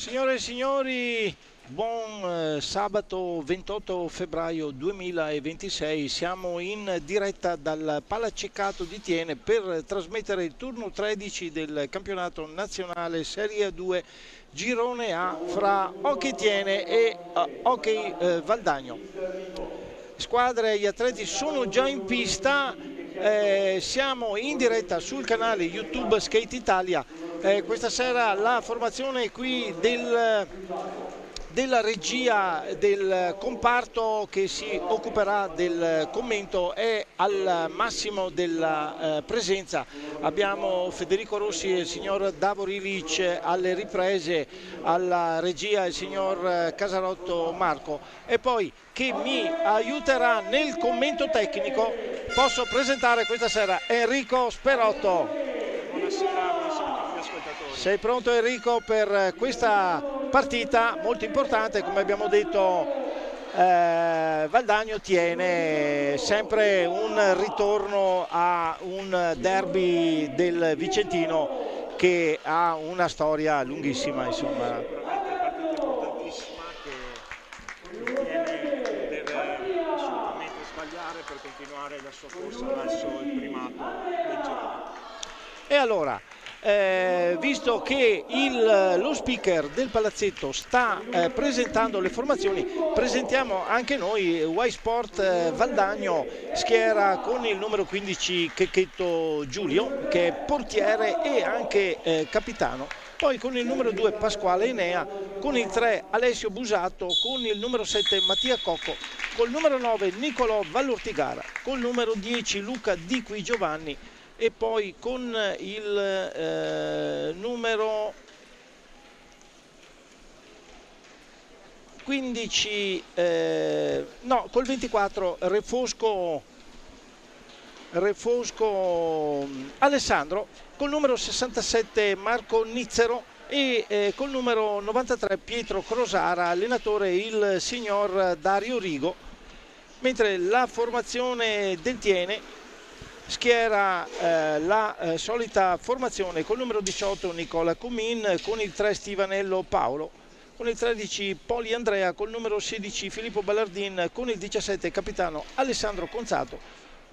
Signore e signori, buon sabato 28 febbraio 2026. Siamo in diretta dal Palaceccato di Thiene per trasmettere il turno 13 del campionato nazionale Serie 2 Girone A fra Hockey Thiene e Hockey Valdagno. Squadre e gli atleti sono già in pista. Siamo in diretta sul canale YouTube Skate Italia. Questa sera la formazione qui della regia del comparto che si occuperà del commento è al massimo della presenza. Abbiamo Federico Rossi e il signor Davor Ilic alle riprese, alla regia il signor Casarotto Marco, e poi che mi aiuterà nel commento tecnico posso presentare questa sera Enrico Sperotto. Buonasera a tutti gli ascoltatori. Sei pronto Enrico per questa partita molto importante? Come abbiamo detto, Valdagno tiene sempre un ritorno a un derby del Vicentino che ha una storia lunghissima, insomma. Sicuramente partita importantissima che tiene deve assolutamente sbagliare per continuare la sua corsa verso il primato del girone. E allora, visto che lo speaker del palazzetto sta presentando le formazioni, presentiamo anche noi Y Sport Valdagno. Schiera con il numero 15 Checchetto Giulio, che è portiere e anche capitano. Poi con il numero 2 Pasquale Enea, con il 3 Alessio Busato, con il numero 7 Mattia Cocco, col numero 9 Nicolò Vallortigara, col numero 10 Luca Di Qui Giovanni, e poi con il numero 15, col 24 Refosco Alessandro, col numero 67 Marco Nizzero e col numero 93 Pietro Crosara, allenatore il signor Dario Rigo, mentre la formazione del Thiene schiera la solita formazione col numero 18 Nicola Comin, con il 3 Stivanello Paolo, con il 13 Poli Andrea, col numero 16 Filippo Ballardin, con il 17 capitano Alessandro Conzato,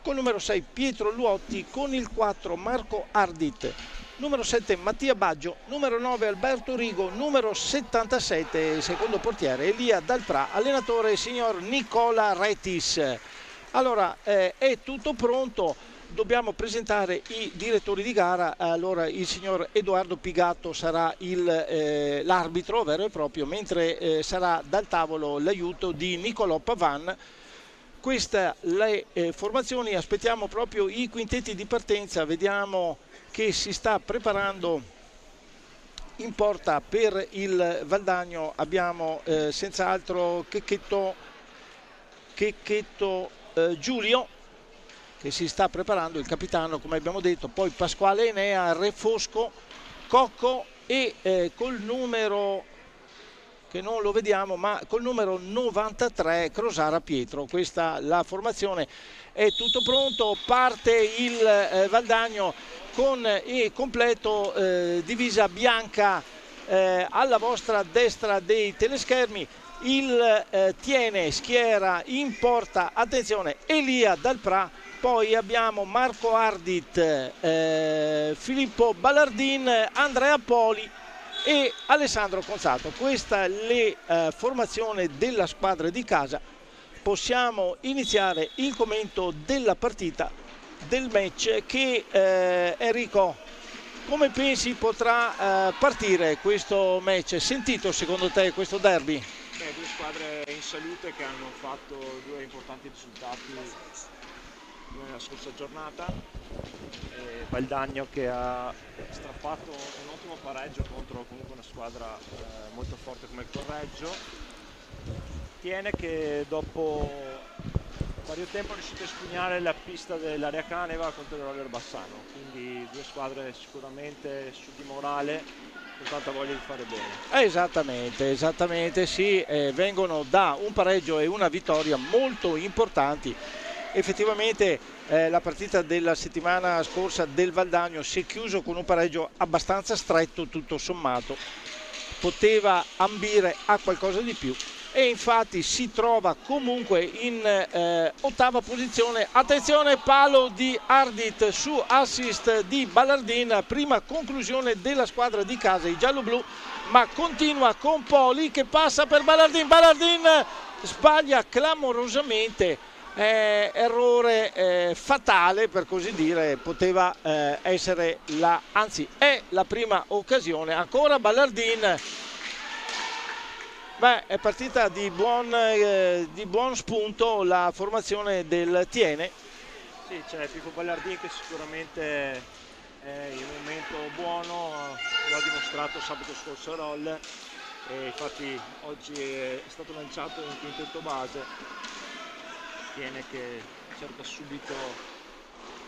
col numero 6 Pietro Luotti, con il 4 Marco Ardit, numero 7 Mattia Baggio, numero 9 Alberto Rigo, numero 77 secondo portiere Elia Dalprà, allenatore signor Nicola Retis. Allora, è tutto pronto. Dobbiamo presentare i direttori di gara. Allora, il signor Edoardo Pigatto sarà l'arbitro vero e proprio, mentre sarà dal tavolo l'aiuto di Nicolò Pavan. Queste le formazioni. Aspettiamo proprio i quintetti di partenza. Vediamo che si sta preparando in porta per il Valdagno. Abbiamo senz'altro Checchetto Giulio, che si sta preparando, il capitano come abbiamo detto, poi Pasquale Enea, Refosco, Cocco e col numero, che non lo vediamo, ma col numero 93 Crosara Pietro. Questa la formazione. È tutto pronto, parte il Valdagno con il completo divisa bianca alla vostra destra dei teleschermi. Il Thiene schiera in porta, attenzione, Elia Dalprà, poi abbiamo Marco Ardit, Filippo Ballardin, Andrea Poli e Alessandro Conzato. Questa è la formazione della squadra di casa. Possiamo iniziare il commento della partita, del match che Enrico, come pensi potrà partire questo match? Sentito secondo te questo derby? Due squadre in salute che hanno fatto due importanti risultati nella scorsa giornata. Valdagno che ha strappato un ottimo pareggio contro comunque una squadra molto forte come il Correggio. Tiene che dopo vario tempo è riuscito a espugnare la pista dell'Area Caneva contro il Roller Bassano, quindi due squadre sicuramente su di morale, con tanta voglia di fare bene. Esattamente sì, vengono da un pareggio e una vittoria molto importanti. Effettivamente la partita della settimana scorsa del Valdagno si è chiuso con un pareggio abbastanza stretto tutto sommato, poteva ambire a qualcosa di più, e infatti si trova comunque in ottava posizione. Attenzione, palo di Ardit su assist di Ballardin, prima conclusione della squadra di casa, i giallo-blu, ma continua con Poli che passa per Ballardin. Ballardin sbaglia clamorosamente, errore fatale per così dire, poteva essere anzi è la prima occasione. Ancora Ballardin. Beh, è partita di buon spunto la formazione del Tiene. Sì, c'è Pippo Ballardin che sicuramente è in un momento buono, lo ha dimostrato sabato scorso a Roll, e infatti oggi è stato lanciato un quintetto base. Tiene che cerca subito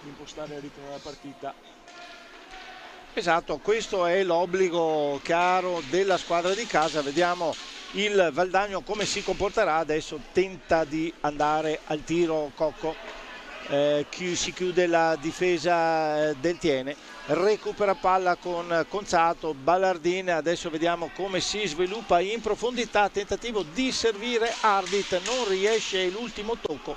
di impostare il ritmo della partita. Esatto, questo è l'obbligo chiaro della squadra di casa. Vediamo il Valdagno come si comporterà. Adesso tenta di andare al tiro Cocco, si chiude la difesa del Tiene, recupera palla con Conzato. Ballardin adesso vediamo come si sviluppa in profondità, tentativo di servire Ardit, non riesce, l'ultimo tocco,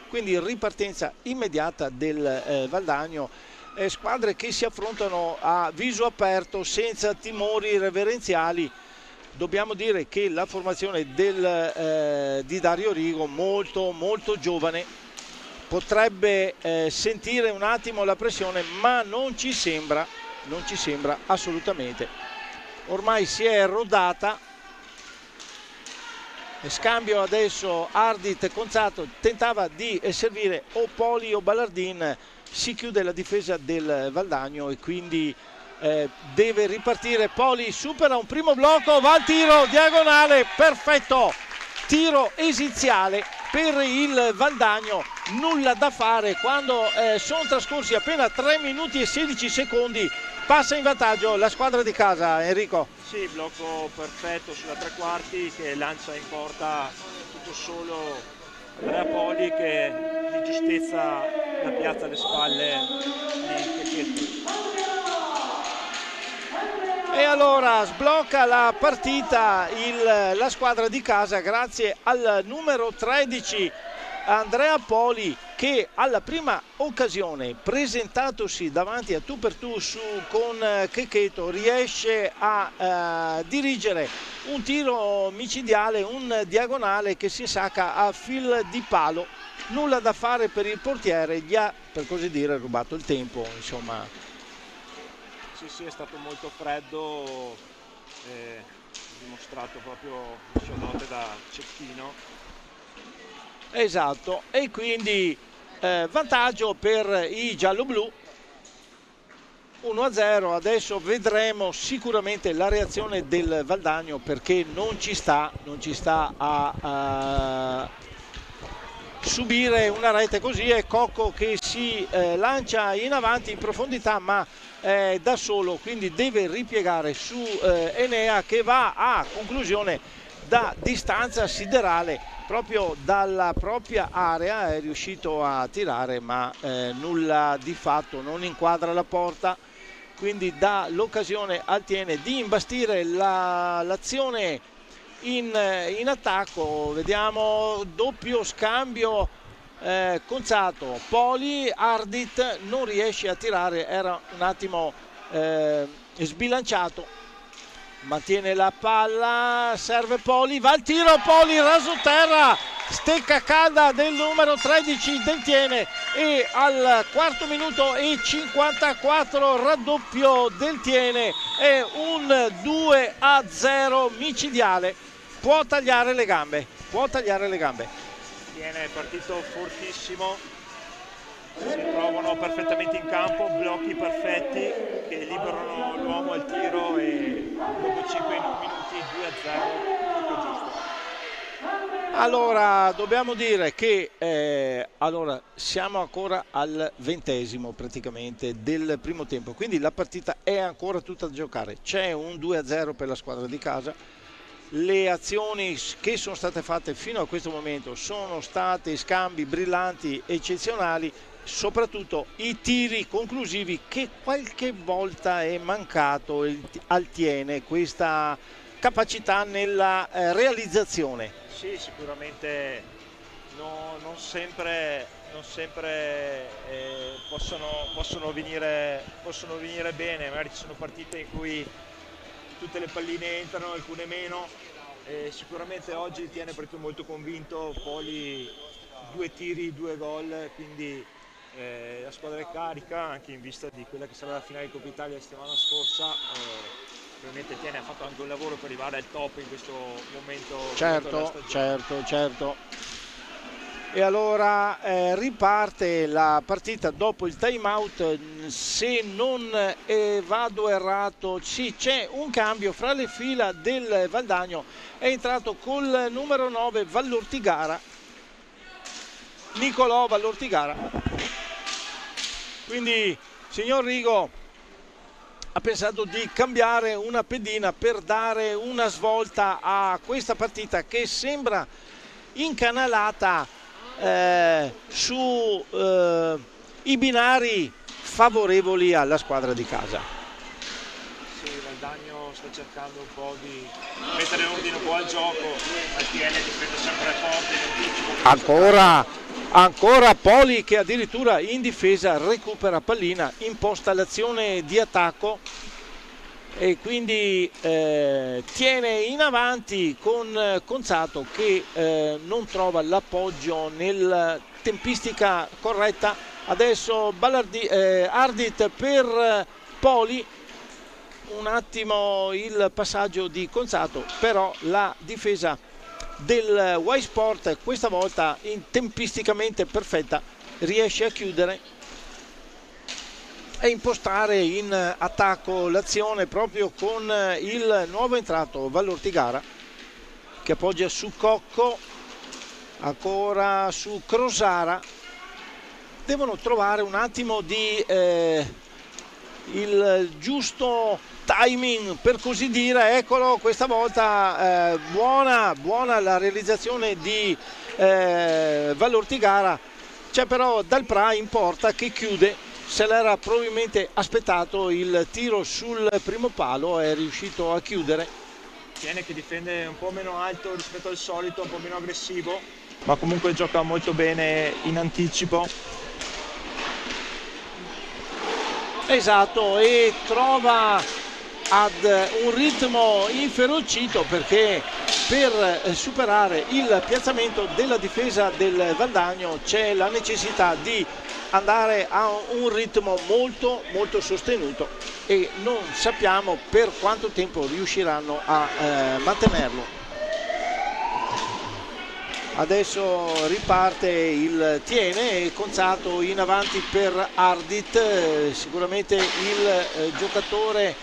quindi ripartenza immediata del Valdagno. Squadre che si affrontano a viso aperto senza timori reverenziali. Dobbiamo dire che la formazione di Dario Rigo molto molto giovane, potrebbe sentire un attimo la pressione, ma non ci sembra assolutamente. Ormai si è rodata. Scambio adesso Ardit Conzato, tentava di servire o Poli o Ballardin, si chiude la difesa del Valdagno e quindi deve ripartire. Poli supera un primo blocco, va al tiro diagonale, perfetto, tiro esiziale per il Valdagno, nulla da fare quando sono trascorsi appena 3 minuti e 16 secondi. Passa in vantaggio la squadra di casa, Enrico. Sì, blocco perfetto sulla tre quarti che lancia in porta tutto solo Andrea Poli, che di giustezza la piazza alle spalle di Checchetti. E allora sblocca la partita la squadra di casa grazie al numero 13 Andrea Poli, che alla prima occasione, presentatosi davanti a tu per tu con Checcheto, riesce a dirigere un tiro micidiale, un diagonale che si insacca a fil di palo. Nulla da fare per il portiere, gli ha per così dire rubato il tempo, insomma. Sì, è stato molto freddo, dimostrato proprio le sue note da cecchino. Esatto, e quindi vantaggio per i gialloblu 1-0. Adesso vedremo sicuramente la reazione del Valdagno, perché non ci sta a subire una rete così. È Cocco che si lancia in avanti in profondità, ma da solo, quindi deve ripiegare su Enea, che va a conclusione da distanza siderale, proprio dalla propria area. È riuscito a tirare, ma nulla di fatto, non inquadra la porta, quindi dà l'occasione al Tiene di imbastire l'azione in attacco. Vediamo doppio scambio, Conzato, Poli, Ardit non riesce a tirare, era un attimo sbilanciato, mantiene la palla, serve Poli, va al tiro, Poli raso terra, stecca calda del numero 13 del Tiene, e al 4 minuto e 54 raddoppio del Tiene, è un 2-0 micidiale, può tagliare le gambe. Tiene partito fortissimo, si trovano perfettamente in campo, blocchi perfetti che liberano l'uomo al tiro, e dopo 5 minuti 2-0 tutto giusto. Allora dobbiamo dire che siamo ancora al 20° praticamente del primo tempo, quindi la partita è ancora tutta da giocare. C'è un 2-0 per la squadra di casa. Le azioni che sono state fatte fino a questo momento sono state scambi brillanti, eccezionali, soprattutto i tiri conclusivi, che qualche volta è mancato al Tiene questa capacità nella realizzazione. Sì, sicuramente non sempre possono venire bene, magari ci sono partite in cui tutte le palline entrano, alcune meno. Sicuramente oggi il Tiene è partito molto convinto, Poli 2 tiri, 2 gol, quindi la squadra è carica anche in vista di quella che sarà la finale di Coppa Italia la settimana scorsa. Probabilmente Tiene ha fatto anche un lavoro per arrivare al top in questo momento della stagione. Certo. E allora riparte la partita dopo il time out. Se non vado errato, sì, c'è un cambio fra le fila del Valdagno, è entrato col numero 9 Vallortigara, Nicolò Vallortigara. Quindi signor Rigo ha pensato di cambiare una pedina per dare una svolta a questa partita che sembra incanalata su i binari favorevoli alla squadra di casa. Sì, Valdagno sta cercando un po' di mettere in ordine un po' al gioco, al Tiene difende sempre forte, ancora Poli che addirittura in difesa recupera pallina, imposta l'azione di attacco e quindi tiene in avanti con Conzato che non trova l'appoggio nella tempistica corretta. Adesso Ardit per Poli, un attimo il passaggio di Conzato, però la difesa del Y Sport questa volta tempisticamente perfetta riesce a chiudere e impostare in attacco l'azione proprio con il nuovo entrato Vallortigara che appoggia su Cocco, ancora su Crosara. Devono trovare un attimo di il giusto timing, per così dire. Eccolo, questa volta buona la realizzazione di Vallortigara. C'è però Dalprà in porta che chiude. Se l'era probabilmente aspettato il tiro sul primo palo, è riuscito a chiudere. Tiene che difende un po' meno alto rispetto al solito, un po' meno aggressivo, ma comunque gioca molto bene in anticipo. Esatto, e trova ad un ritmo inferocito perché per superare il piazzamento della difesa del Valdagno c'è la necessità di andare a un ritmo molto sostenuto e non sappiamo per quanto tempo riusciranno a mantenerlo. Adesso riparte il Tiene e Conzato in avanti per Ardit, sicuramente il giocatore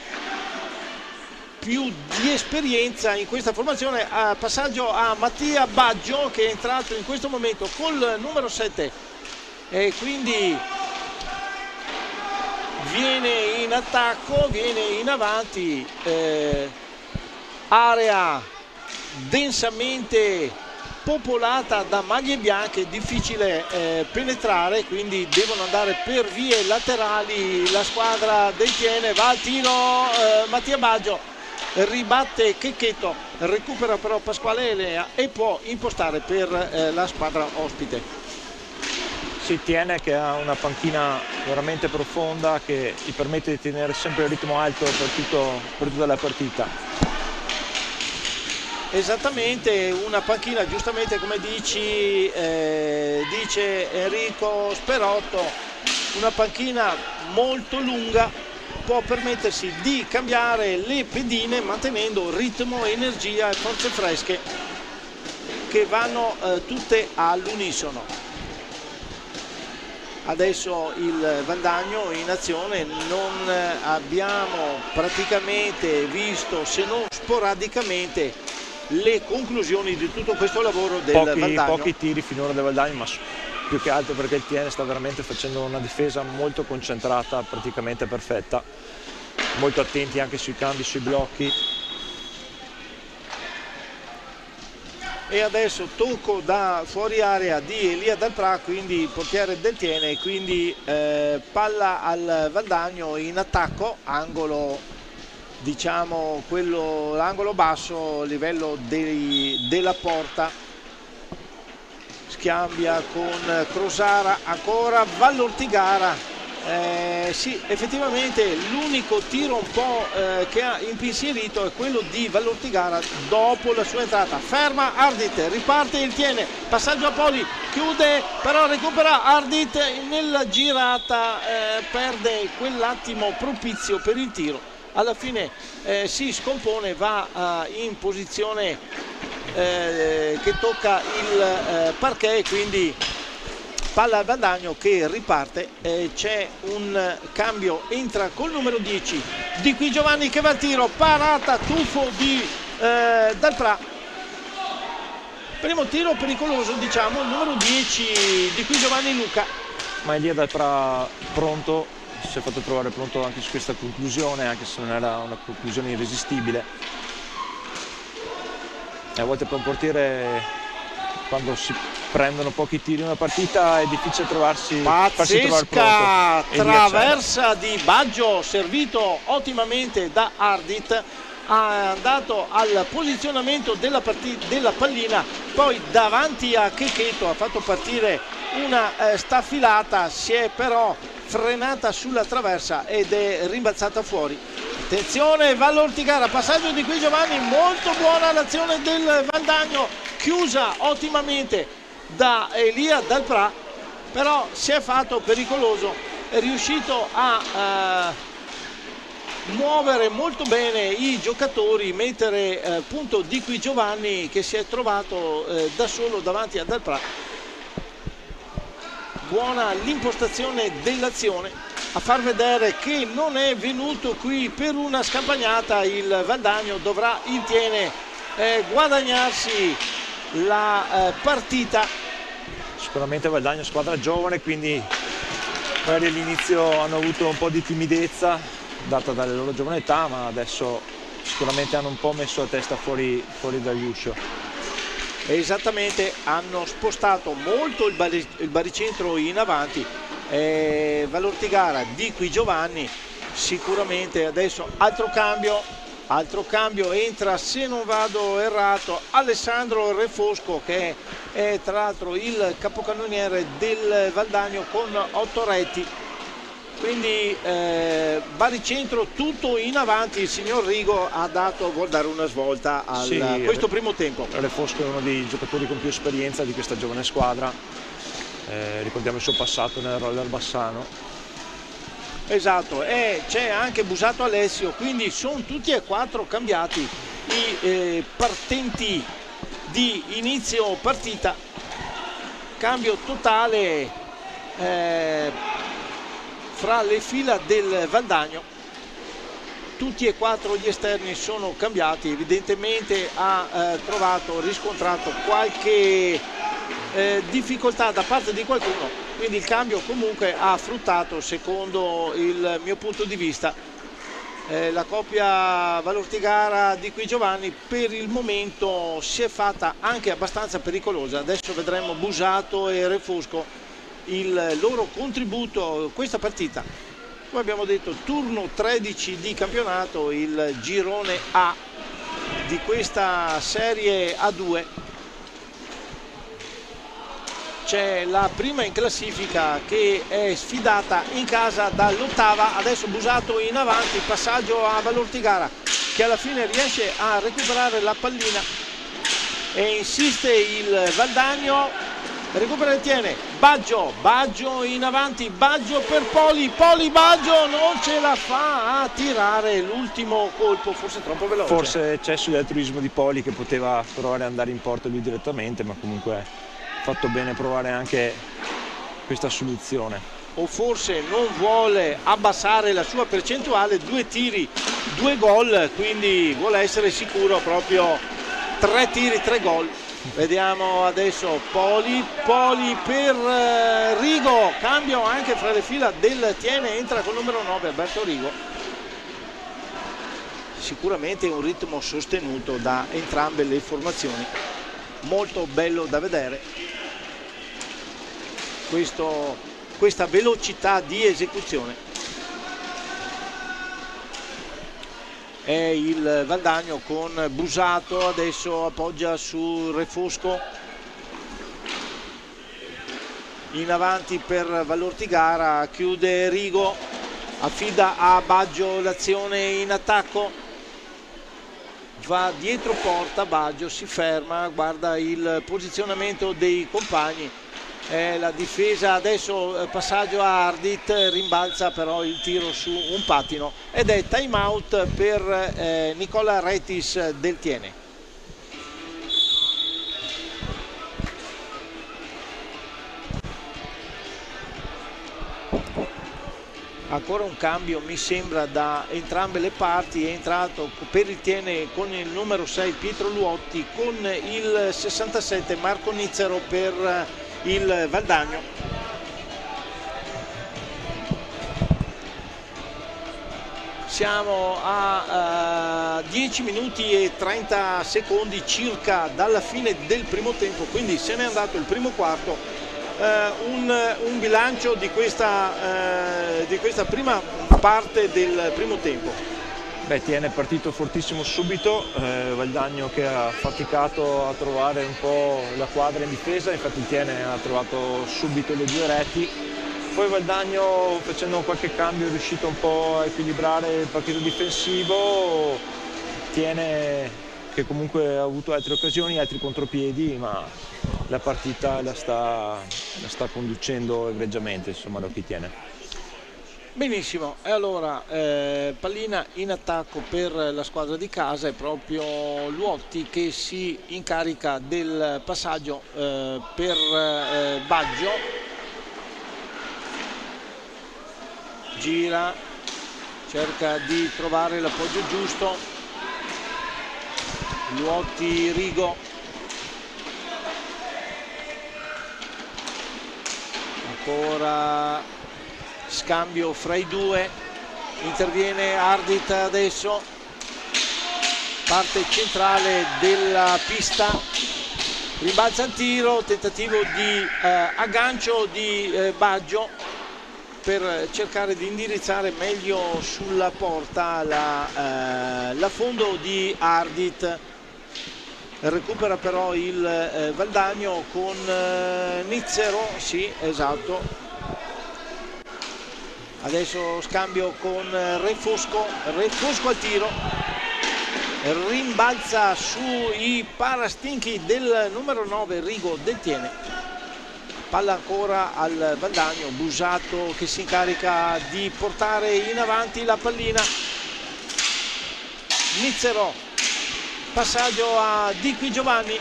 più di esperienza in questa formazione. Passaggio a Mattia Baggio che è entrato in questo momento col numero 7 e quindi viene in attacco, viene in avanti, area densamente popolata da maglie bianche, difficile penetrare, quindi devono andare per vie laterali la squadra del Tiene. Va al tiro Mattia Baggio, ribatte Checchetto, recupera però Pasquale Elea e può impostare per la squadra ospite. Si Tiene che ha una panchina veramente profonda che gli permette di tenere sempre il ritmo alto per tutta la partita. Esattamente, una panchina giustamente come dice Enrico Sperotto, una panchina molto lunga, può permettersi di cambiare le pedine mantenendo ritmo, energia e forze fresche che vanno tutte all'unisono. Adesso il Valdagno in azione, non abbiamo praticamente visto, se non sporadicamente, le conclusioni di tutto questo lavoro del Valdagno. Pochi tiri finora del Valdagno, ma più che altro perché il Tiene sta veramente facendo una difesa molto concentrata, praticamente perfetta, molto attenti anche sui cambi, sui blocchi. E adesso tocco da fuori area di Elia Dalprà, quindi portiere del Tiene, quindi palla al Valdagno in attacco, angolo diciamo quello, l'angolo basso, livello della porta. Scambia con Crosara, ancora Vallortigara. Sì, effettivamente l'unico tiro un po' che ha impensierito è quello di Vallortigara dopo la sua entrata. Ferma Ardit, riparte il tiene, passaggio a Poli, chiude, però recupera Ardit nella girata, perde quell'attimo propizio per il tiro. Alla fine si scompone, va in posizione che tocca il parquet, quindi palla al Valdagno che riparte. C'è un cambio, entra col numero 10 Di Qui Giovanni che va al tiro, parata, tuffo di Dalprà, primo tiro pericoloso, diciamo, il numero 10 Di Qui Giovanni Luca. Ma Elia Dalprà pronto, si è fatto trovare pronto anche su questa conclusione, anche se non era una conclusione irresistibile. E a volte per un portiere, quando si prendono pochi tiri in una partita, è difficile farsi trovare Pazzesca pronto. traversa di Baggio, servito ottimamente da Ardit, ha dato al posizionamento della pallina, poi davanti a Checchetto ha fatto partire una staffilata, si è però frenata sulla traversa ed è rimbalzata fuori. Attenzione, Vallortigara, passaggio di Qui Giovanni, molto buona l'azione del Valdagno, chiusa ottimamente da Elia Dalprà, però si è fatto pericoloso, è riuscito a muovere molto bene i giocatori, mettere appunto Di Qui Giovanni che si è trovato da solo davanti a Dalprà. Buona l'impostazione dell'azione, a far vedere che non è venuto qui per una scampagnata. Il Valdagno dovrà in tiene guadagnarsi la partita. Sicuramente Valdagno è squadra giovane, quindi magari all'inizio hanno avuto un po' di timidezza data dalle loro giovane età, ma adesso sicuramente hanno un po' messo la testa fuori dagli uscio. Esattamente, hanno spostato molto il baricentro in avanti. Vallortigara, Di Qui Giovanni, sicuramente adesso altro cambio, entra, se non vado errato, Alessandro Refosco, che è tra l'altro il capocannoniere del Valdagno con 8 reti. Quindi baricentro tutto in avanti. Il signor Rigo vuol dare una svolta a questo primo tempo. Refosco è uno dei giocatori con più esperienza di questa giovane squadra, ricordiamo il suo passato nel Roller Bassano. Esatto, e c'è anche Busato Alessio, quindi sono tutti e 4 cambiati i partenti di inizio partita. Cambio totale fra le fila del Valdagno, tutti e 4 gli esterni sono cambiati. Evidentemente ha riscontrato qualche difficoltà da parte di qualcuno, quindi il cambio comunque ha fruttato secondo il mio punto di vista. La coppia Vallortigara Di Qui Giovanni per il momento si è fatta anche abbastanza pericolosa. Adesso vedremo Busato e Refosco, il loro contributo a questa partita. Come abbiamo detto, turno 13 di campionato, il girone A di questa serie A2. C'è la prima in classifica che è sfidata in casa dall'8ª. Adesso Busato in avanti, passaggio a Vallortigara che alla fine riesce a recuperare la pallina e insiste il Valdagno, recupera e tiene Baggio in avanti, Baggio per Poli, Baggio non ce la fa a tirare l'ultimo colpo, forse troppo veloce. Forse eccesso di altruismo di Poli, che poteva provare ad andare in porta lui direttamente, ma comunque fatto bene provare anche questa soluzione. O forse non vuole abbassare la sua percentuale, 2 tiri 2 gol, quindi vuole essere sicuro, proprio 3 tiri 3 gol. Vediamo adesso Poli per Rigo, cambio anche fra le fila del Tiene, entra col numero 9 Alberto Rigo. Sicuramente un ritmo sostenuto da entrambe le formazioni, molto bello da vedere questa velocità di esecuzione. è il Valdagno con Busato, adesso appoggia su Refosco, in avanti per Vallortigara, chiude Rigo, affida a Baggio l'azione in attacco, va dietro porta, Baggio si ferma, guarda il posizionamento dei compagni, la difesa, adesso passaggio a Ardit, rimbalza però il tiro su un pattino ed è time out per Nicola Retis del Tiene. Ancora un cambio mi sembra da entrambe le parti, è entrato per il Tiene con il numero 6 Pietro Luotti, con il 67 Marco Nizzero per il Valdagno. Siamo a 10 minuti e 30 secondi circa dalla fine del primo tempo, quindi se n'è andato il primo quarto. Un bilancio di questa prima parte del primo tempo. Tiene partito fortissimo subito, Valdagno che ha faticato a trovare un po' la quadra in difesa, infatti Tiene ha trovato subito le 2 reti, poi Valdagno facendo qualche cambio è riuscito un po' a equilibrare il partito difensivo, Tiene che comunque ha avuto altre occasioni, altri contropiedi, ma la partita la sta conducendo egregiamente, insomma, da chi Tiene. Benissimo, e allora pallina in attacco per la squadra di casa, è proprio Luotti che si incarica del passaggio per Baggio, gira, cerca di trovare l'appoggio giusto, Luotti Rigo, ancora scambio fra i due, interviene Ardit adesso, parte centrale della pista, rimbalza il tiro, tentativo di aggancio di Baggio per cercare di indirizzare meglio sulla porta la fondo di Ardit. Recupera però il Valdagno con Nizzero, sì, esatto. Adesso scambio con Refosco al tiro, rimbalza sui parastinchi del numero 9 Rigo del Tiene, palla ancora al Valdagno, Busato che si incarica di portare in avanti la pallina, Nizzero, passaggio a Di Qui Giovanni,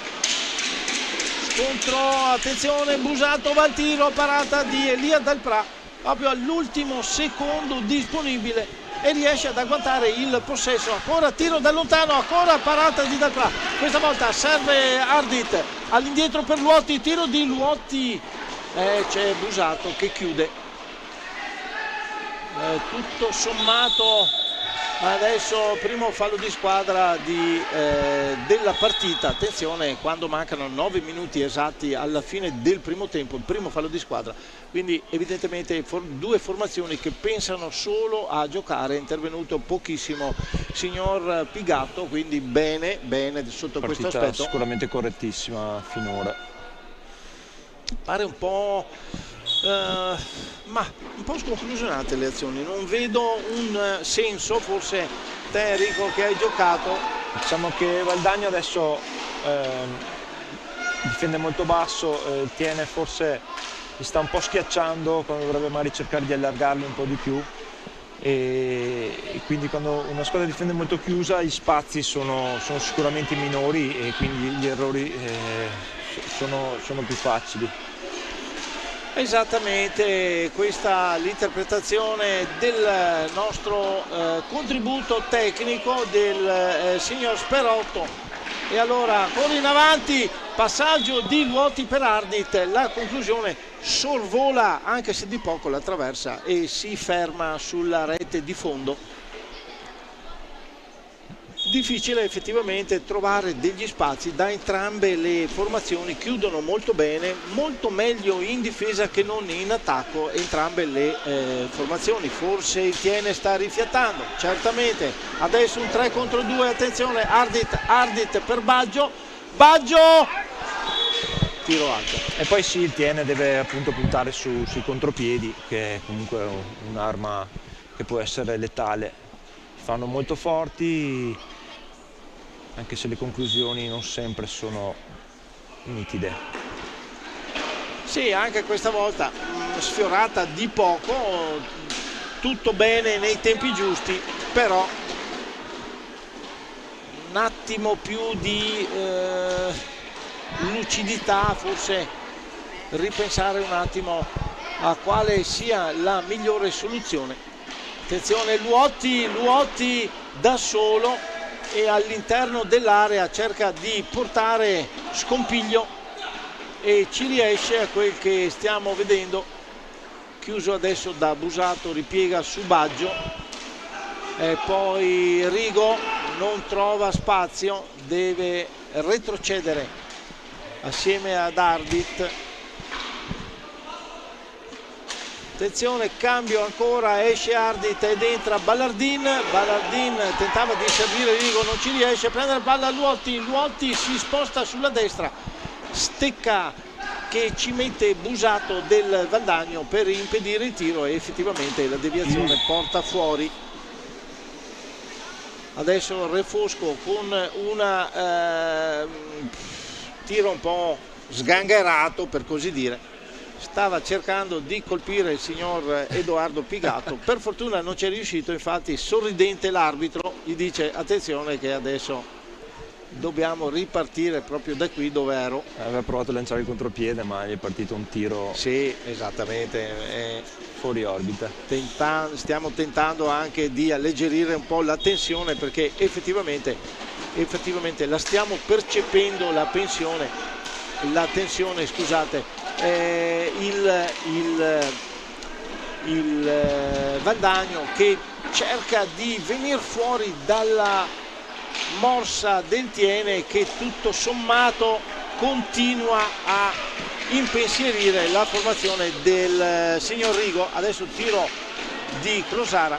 scontro, attenzione, Busato va al tiro, parata di Elia Dalprà proprio all'ultimo secondo disponibile e riesce ad agguantare il possesso, ancora tiro da lontano, ancora parata di Dalprà, questa volta serve Ardit, all'indietro per Luotti, tiro di Luotti, c'è Busato che chiude, tutto sommato adesso primo fallo di squadra della partita, attenzione quando mancano 9 minuti esatti alla fine del primo tempo, il primo fallo di squadra, quindi evidentemente due formazioni che pensano solo a giocare, è intervenuto pochissimo signor Pigatto, quindi bene sotto partita questo aspetto. Sicuramente correttissima finora. Pare un po' un po' sconclusionate le azioni, non vedo un senso, forse te Enrico che hai giocato. Diciamo che Valdagno adesso difende molto basso, Tiene forse li sta un po' schiacciando quando dovrebbe magari cercare di allargarli un po' di più e quindi quando una squadra difende molto chiusa gli spazi sono sicuramente minori e quindi gli errori sono più facili. Esattamente, questa l'interpretazione del nostro contributo tecnico del signor Sperotto. E allora ancora in avanti, passaggio di Luotti per Ardit, la conclusione sorvola anche se di poco la traversa e si ferma sulla rete di fondo. difficile effettivamente trovare degli spazi. Da entrambe le formazioni chiudono molto bene, molto meglio in difesa che non in attacco entrambe le formazioni. Forse il Tiene sta rifiatando, certamente. Adesso un 3 contro 2, attenzione, Ardit per Baggio, tiro alto. E poi sì, il Tiene deve appunto puntare sui contropiedi, che è comunque un'arma che può essere letale. Fanno molto forti, anche se le conclusioni non sempre sono nitide. Sì, anche questa volta sfiorata di poco, tutto bene nei tempi giusti, però un attimo più di lucidità, forse ripensare un attimo a quale sia la migliore soluzione. Attenzione, Luotti da solo e all'interno dell'area cerca di portare scompiglio e ci riesce, a quel che stiamo vedendo. Chiuso adesso da Busato, ripiega su Baggio e poi Rigo non trova spazio, deve retrocedere assieme ad Ardit. Attenzione, cambio ancora, esce Ardit ed entra Ballardin tentava di servire Rigo, non ci riesce, prende la palla Luotti si sposta sulla destra, stecca che ci mette Busato del Valdagno per impedire il tiro e effettivamente la deviazione porta fuori. Adesso Refosco con una tiro un po' sgangherato, per così dire. Stava cercando di colpire il signor Edoardo Pigato, per fortuna non ci è riuscito, infatti sorridente l'arbitro gli dice attenzione che adesso dobbiamo ripartire proprio da qui dove ero. Aveva provato a lanciare il contropiede ma gli è partito un tiro. Sì, esattamente, fuori orbita. Stiamo tentando anche di alleggerire un po' la tensione, perché effettivamente la stiamo percependo la tensione, scusate. Il Valdagno che cerca di venire fuori dalla morsa del Tiene, che tutto sommato continua a impensierire la formazione del signor Rigo. Adesso tiro di Crosara,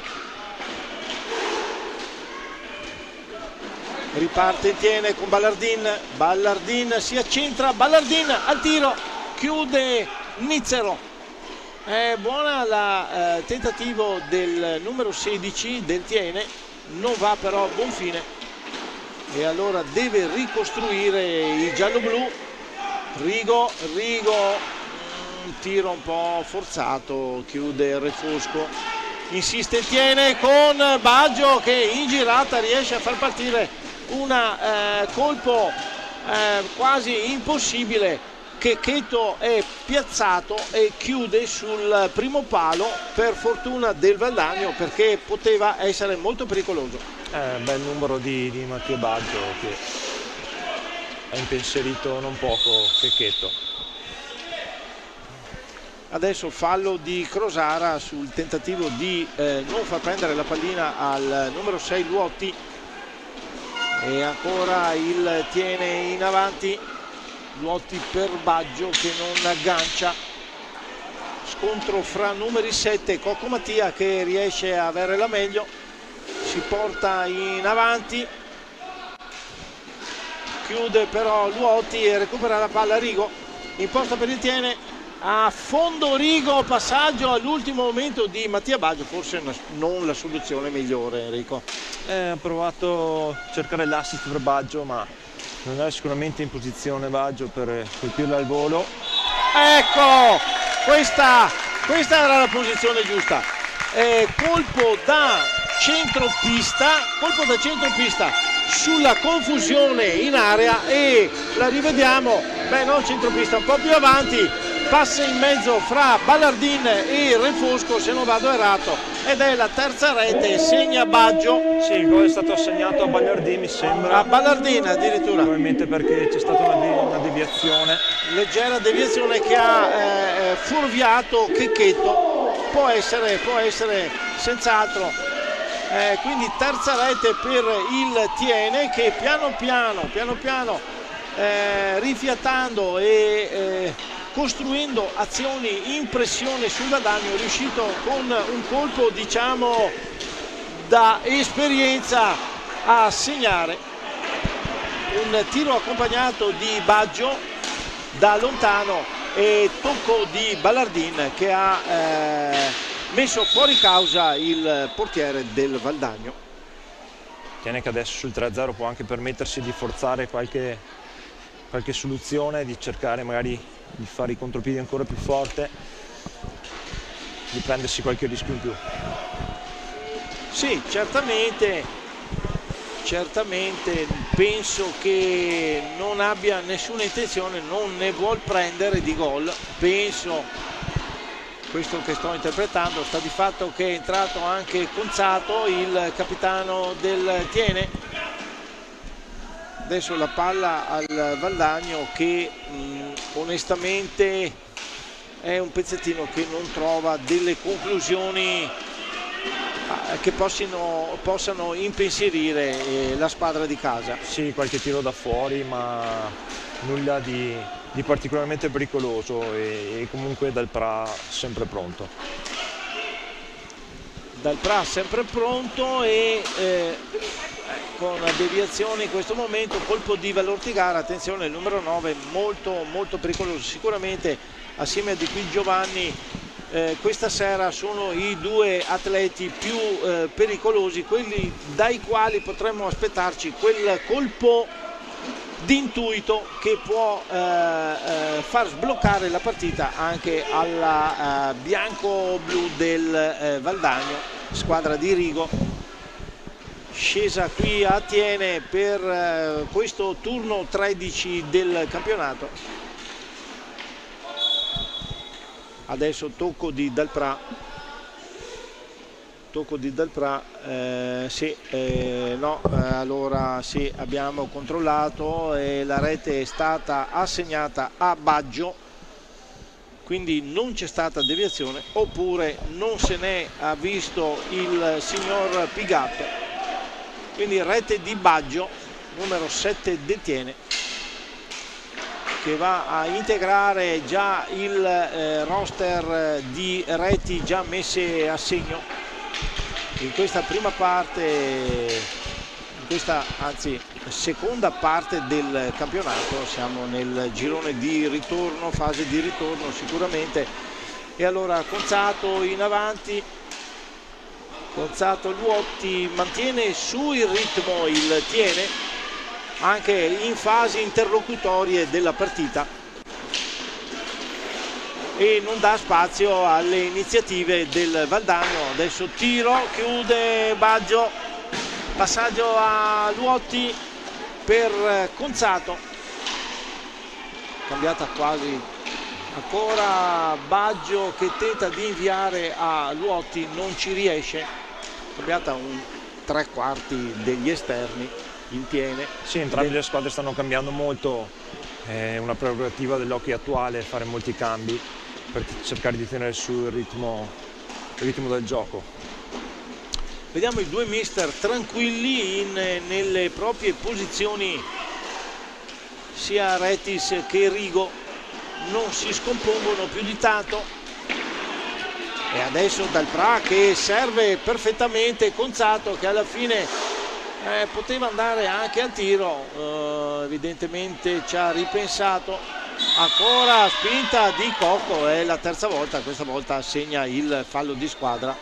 riparte il Tiene con Ballardin si accentra, Ballardin al tiro, chiude Nizzero. È buona la tentativo del numero 16 del Tiene, non va però a buon fine e allora deve ricostruire il giallo-blu. Rigo, un tiro un po' forzato, chiude Refosco. Insiste il Tiene con Baggio che in girata riesce a far partire un colpo quasi impossibile. Checchetto è piazzato e chiude sul primo palo, per fortuna del Valdagno, perché poteva essere molto pericoloso. Bel numero di Mattia Baggio che ha impensierito non poco Checchetto. Adesso fallo di Crosara sul tentativo di non far prendere la pallina al numero 6 Luotti, e ancora il Tiene in avanti. Luotti per Baggio che non aggancia, scontro fra numeri 7, Cocco Mattia che riesce a avere la meglio, si porta in avanti, chiude però Luotti e recupera la palla Rigo, imposta per il Tiene, a fondo Rigo, passaggio all'ultimo momento di Mattia Baggio, forse non la soluzione migliore. Enrico ha provato a cercare l'assist per Baggio ma non era sicuramente in posizione Baggio per colpirla al volo. Ecco, questa era la posizione giusta. Colpo da centropista sulla confusione in area, e la rivediamo, non centropista, un po' più avanti, passa in mezzo fra Ballardin e Refosco, se non vado errato, ed è la terza rete, segna Baggio. Sì, il gol è stato assegnato a Ballardin, mi sembra. A Ballardin addirittura. Probabilmente perché c'è stata una deviazione. Leggera deviazione che ha fuorviato Checchetto. Può essere senz'altro quindi terza rete per il Tiene, che piano piano rifiatando e costruendo azioni in pressione sul Valdagno, è riuscito con un colpo diciamo da esperienza a segnare un tiro accompagnato di Baggio da lontano e tocco di Ballardin che ha messo fuori causa il portiere del Valdagno. Tiene che adesso sul 3-0 può anche permettersi di forzare qualche soluzione, di cercare magari di fare i contropiedi ancora più forte, di prendersi qualche rischio in più. Sì, certamente penso che non abbia nessuna intenzione, non ne vuol prendere di gol, penso, questo che sto interpretando. Sta di fatto che è entrato anche Conzato, il capitano del Tiene. Adesso la palla al Valdagno che onestamente è un pezzettino che non trova delle conclusioni che possano impensierire la squadra di casa. Sì, qualche tiro da fuori, ma nulla di particolarmente pericoloso e comunque Dalprà sempre pronto. Dalprà sempre pronto e con deviazione in questo momento, colpo di Valortigara, attenzione, il numero 9 molto pericoloso, sicuramente assieme a Di Qui Giovanni questa sera sono i due atleti più pericolosi, quelli dai quali potremmo aspettarci quel colpo di intuito che può far sbloccare la partita anche alla bianco-blu del Valdagno, squadra di Rigo, scesa qui a Tiene per questo turno 13 del campionato. Adesso tocco di Dalprà, allora sì, abbiamo controllato e la rete è stata assegnata a Baggio, quindi non c'è stata deviazione, oppure non se ne ha visto il signor Pigatto, quindi rete di Baggio, numero 7 detiene, che va a integrare già il roster di reti già messe a segno in questa prima parte, seconda parte del campionato. Siamo nel girone di ritorno, fase di ritorno sicuramente, e allora Conzato in avanti, Conzato Luotti mantiene su il ritmo il Tiene anche in fasi interlocutorie della partita e non dà spazio alle iniziative del Valdagno. Adesso tiro, chiude Baggio, passaggio a Luotti per Conzato, cambiata quasi ancora Baggio che tenta di inviare a Luotti, non ci riesce, cambiata un 3/4 degli esterni in Tiene. Sì, entrambe le squadre stanno cambiando molto, è una prerogativa dell'hockey attuale fare molti cambi per cercare di tenere su il ritmo del gioco. Vediamo i due mister tranquilli nelle proprie posizioni, sia Retis che Rigo non si scompongono più di tanto, e adesso Dalprà che serve perfettamente Conzato, che alla fine poteva andare anche al tiro, evidentemente ci ha ripensato. Ancora spinta di Cocco, è la terza volta, questa volta segna il fallo di squadra.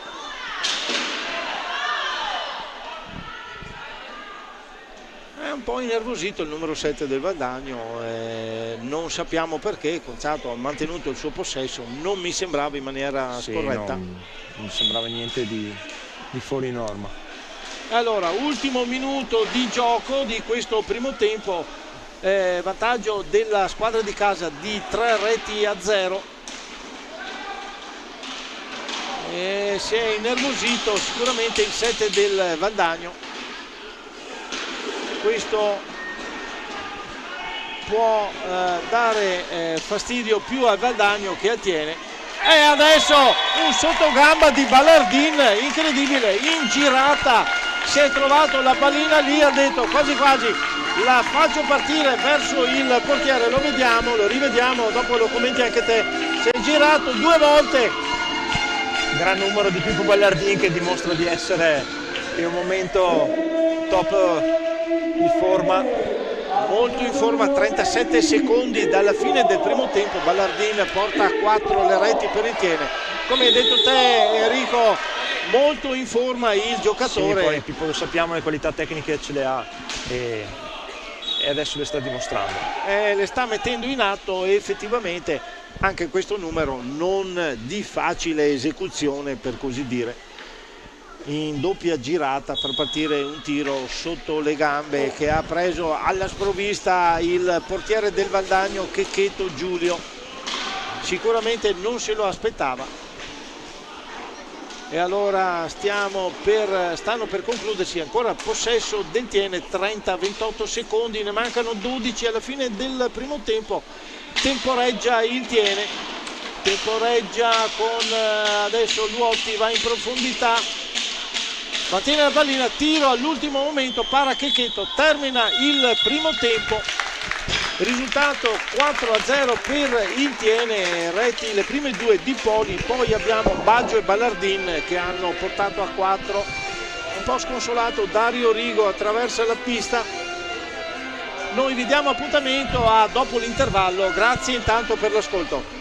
È un po' innervosito il numero 7 del Valdagno, non sappiamo perché. Conzato ha mantenuto il suo possesso, non mi sembrava in maniera scorretta. Non sembrava niente di fuori norma. Allora, ultimo minuto di gioco di questo primo tempo, vantaggio della squadra di casa di 3-0. Si è innervosito sicuramente il 7 del Valdagno. Questo può dare fastidio più al Valdagno che al Tiene. E adesso un sottogamba di Ballardin incredibile, in girata si è trovato la pallina lì, ha detto quasi quasi la faccio partire verso il portiere, lo vediamo, lo rivediamo, dopo lo commenti anche te, si è girato 2 volte. Gran numero di Pippo Ballardin, che dimostra di essere in un momento top di forma. Molto in forma, 37 secondi dalla fine del primo tempo, Ballardin porta a 4 le reti per il Tiene. Come hai detto te Enrico, molto in forma il giocatore. Sì, poi Pippo, lo sappiamo, le qualità tecniche ce le ha e adesso le sta dimostrando. Le sta mettendo in atto e effettivamente anche questo numero non di facile esecuzione, per così dire. In doppia girata far partire un tiro sotto le gambe che ha preso alla sprovvista il portiere del Valdagno, Checchetto Giulio, sicuramente non se lo aspettava. E allora stanno per concludersi, ancora possesso del Tiene, 30-28 secondi, ne mancano 12 alla fine del primo tempo. Temporeggia il Tiene, temporeggia con adesso Luotti, va in profondità, mantiene la pallina, tiro all'ultimo momento, para Checchetto, termina il primo tempo, risultato 4-0 per il Tiene, reti le prime 2 di Poli, poi abbiamo Baggio e Ballardin che hanno portato a 4, un po' sconsolato Dario Rigo attraversa la pista. Noi vi diamo appuntamento a dopo l'intervallo, grazie intanto per l'ascolto.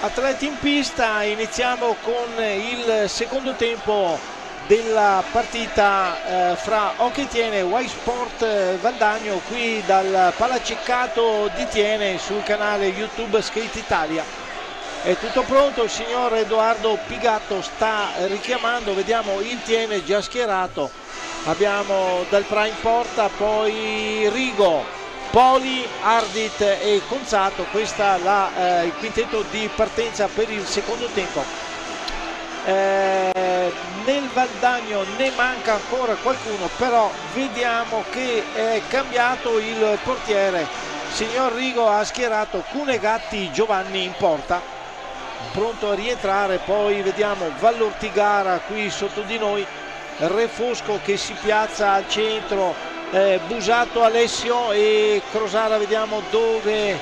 Atleti in pista, iniziamo con il secondo tempo della partita fra Hockey Tiene e Y Sport Valdagno, qui dal Palaciccato di Tiene sul canale YouTube Skate Italia. È tutto pronto, il signor Edoardo Pigatto sta richiamando, vediamo il Tiene già schierato, abbiamo dal Pra in porta, poi Rigo, Poli, Ardit e Conzato. Questa è il quintetto di partenza per il secondo tempo. Nel Valdagno ne manca ancora qualcuno, però vediamo che è cambiato il portiere. Signor Rigo ha schierato Cunegatti Giovanni in porta, pronto a rientrare. Poi vediamo Vallortigara qui sotto di noi, Refosco che si piazza al centro, Busato Alessio e Crosara, vediamo dove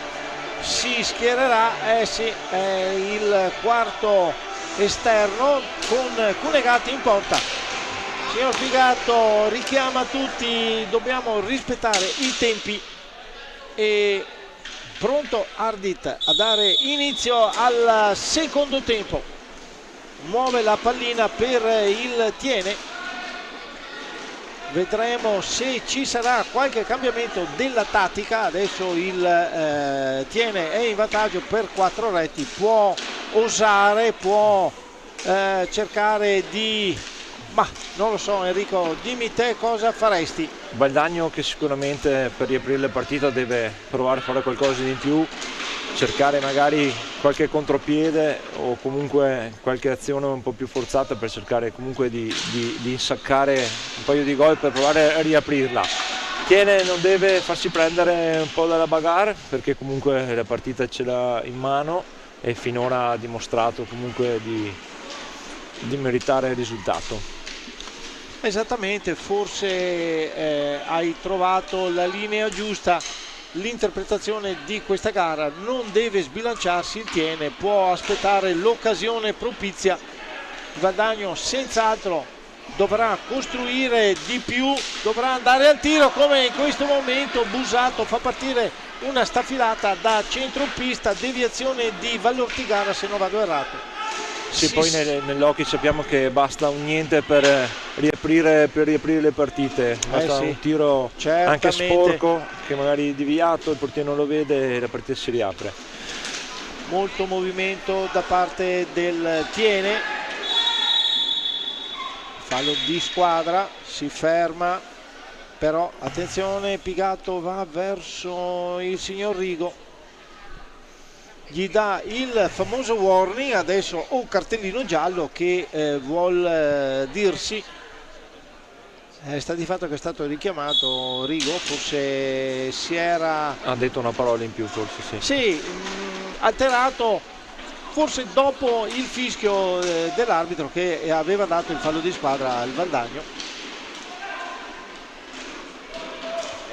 si schiererà. Sì, il quarto esterno con Cunegatti in porta. Signor Pigatto richiama tutti, dobbiamo rispettare i tempi, e pronto Ardit a dare inizio al secondo tempo. Muove la pallina per il Tiene. Vedremo se ci sarà qualche cambiamento della tattica. Adesso il Tiene è in vantaggio per 4 reti, può osare, può cercare di... ma non lo so, Enrico, dimmi te cosa faresti. Valdagno che sicuramente per riaprire la partita deve provare a fare qualcosa di in più, cercare magari qualche contropiede o comunque qualche azione un po' più forzata per cercare comunque di insaccare un paio di gol per provare a riaprirla. Tiene non deve farsi prendere un po' dalla bagarre, perché comunque la partita ce l'ha in mano e finora ha dimostrato comunque di meritare il risultato. Esattamente, forse hai trovato la linea giusta. L'interpretazione di questa gara: non deve sbilanciarsi il Tiene, può aspettare l'occasione propizia. Il Valdagno senz'altro dovrà costruire di più, dovrà andare al tiro come in questo momento. Busato fa partire una staffilata da centropista, deviazione di Vallortigara se non vado errato. Sì, poi nell'hockey sappiamo che basta un niente per riaprire le partite, basta sì, un tiro certamente, anche sporco, che magari deviato, il portiere non lo vede e la partita si riapre. Molto movimento da parte del Tiene, fallo di squadra, si ferma, però attenzione, Pigatto va verso il signor Rigo, gli dà il famoso warning adesso, o cartellino giallo che vuol dirsi. Sta di fatto che è stato richiamato Rigo, forse si era... ha detto una parola in più, forse sì. Sì, alterato, forse dopo il fischio dell'arbitro che aveva dato il fallo di squadra al Valdagno.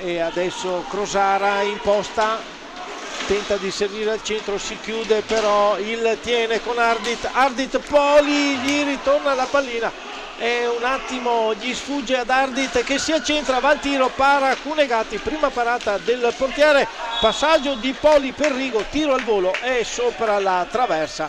E adesso Crosara in posta, tenta di servire al centro, si chiude però il Tiene con Ardit Poli, gli ritorna la pallina e un attimo gli sfugge ad Ardit che si accentra, va al tiro, para Cunegatti, prima parata del portiere, passaggio di Poli per Rigo, tiro al volo e sopra la traversa.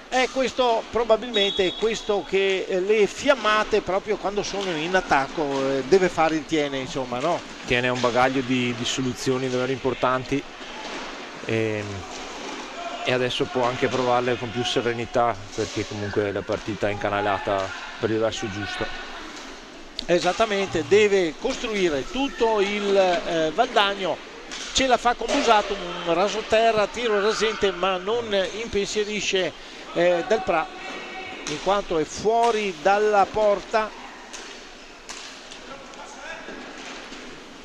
È questo probabilmente questo che le fiammate proprio quando sono in attacco deve fare il Tiene, insomma, no? Tiene un bagaglio di soluzioni davvero importanti e adesso può anche provarle con più serenità, perché comunque la partita è incanalata per il verso giusto. Esattamente, deve costruire tutto il Valdagno, ce la fa con Busato, un rasoterra, tiro rasente, ma non impensierisce Del Pra in quanto è fuori dalla porta.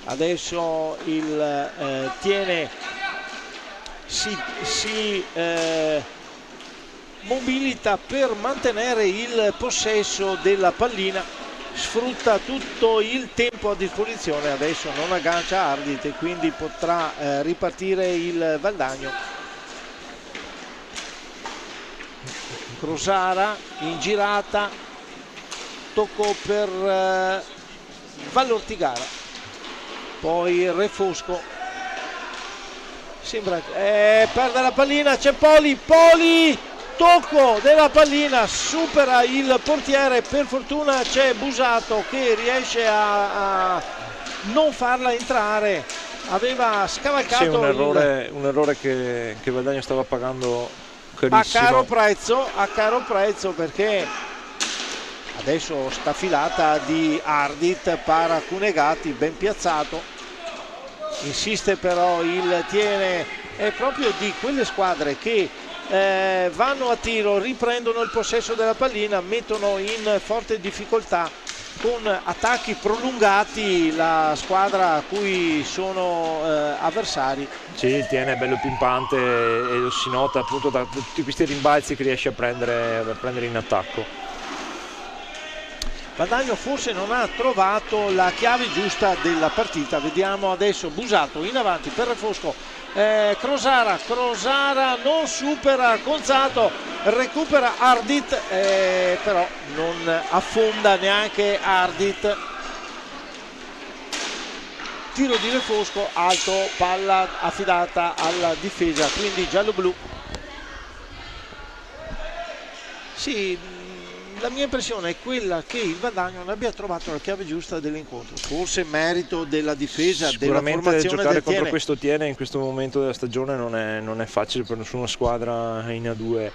Adesso il Tiene si mobilita per mantenere il possesso della pallina, sfrutta tutto il tempo a disposizione. Adesso non aggancia Ardit e quindi potrà ripartire il Valdagno. Crosara in girata, tocco per Vallortigara, poi Refosco, Sembra perde la pallina, c'è Poli, tocco della pallina, supera il portiere, per fortuna c'è Busato che riesce a non farla entrare, aveva scavalcato. Sì, un errore che Valdagno stava pagando carissimo. A caro prezzo, perché adesso sta filata di Ardit para Cunegati, ben piazzato, insiste però il Tiene, è proprio di quelle squadre che vanno a tiro, riprendono il possesso della pallina, mettono in forte difficoltà con attacchi prolungati la squadra a cui sono avversari. Sì, Tiene è bello pimpante e lo si nota appunto da tutti questi rimbalzi che riesce a prendere in attacco. Valdagno forse non ha trovato la chiave giusta della partita. Vediamo adesso Busato in avanti per Refosco, Crosara non supera Gonzato, recupera Ardit, però non affonda neanche Ardit. Tiro di Refosco alto, palla affidata alla difesa, quindi giallo-blu. Sì, la mia impressione è quella che il Valdagno non abbia trovato la chiave giusta dell'incontro, forse merito della difesa, della formazione giocare del contro Tiene. questo Tiene in questo momento della stagione non è facile per nessuna squadra in A2,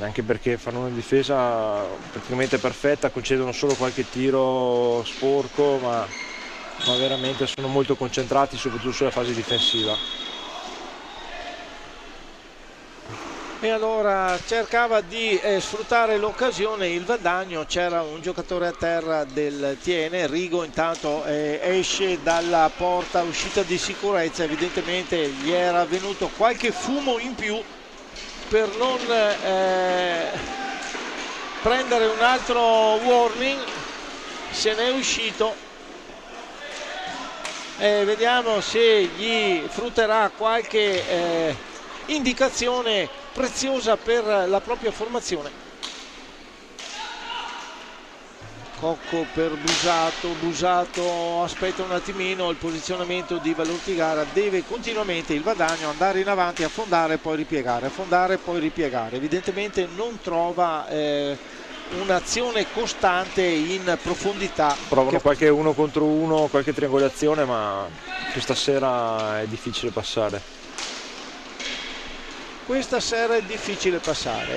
anche perché fanno una difesa praticamente perfetta, concedono solo qualche tiro sporco, ma veramente sono molto concentrati soprattutto sulla fase difensiva. E allora cercava di sfruttare l'occasione il Valdagno, c'era un giocatore a terra del Tiene, Rigo intanto esce dalla porta, uscita di sicurezza, evidentemente gli era venuto qualche fumo in più per non prendere un altro warning, se n'è uscito. Vediamo se gli frutterà qualche indicazione preziosa per la propria formazione. Cocco per Busato aspetta un attimino il posizionamento di Valortigara, deve continuamente il Valdagno andare in avanti, affondare poi ripiegare, evidentemente non trova un'azione costante in profondità. Provano qualche uno contro uno, qualche triangolazione, ma questa sera è difficile passare.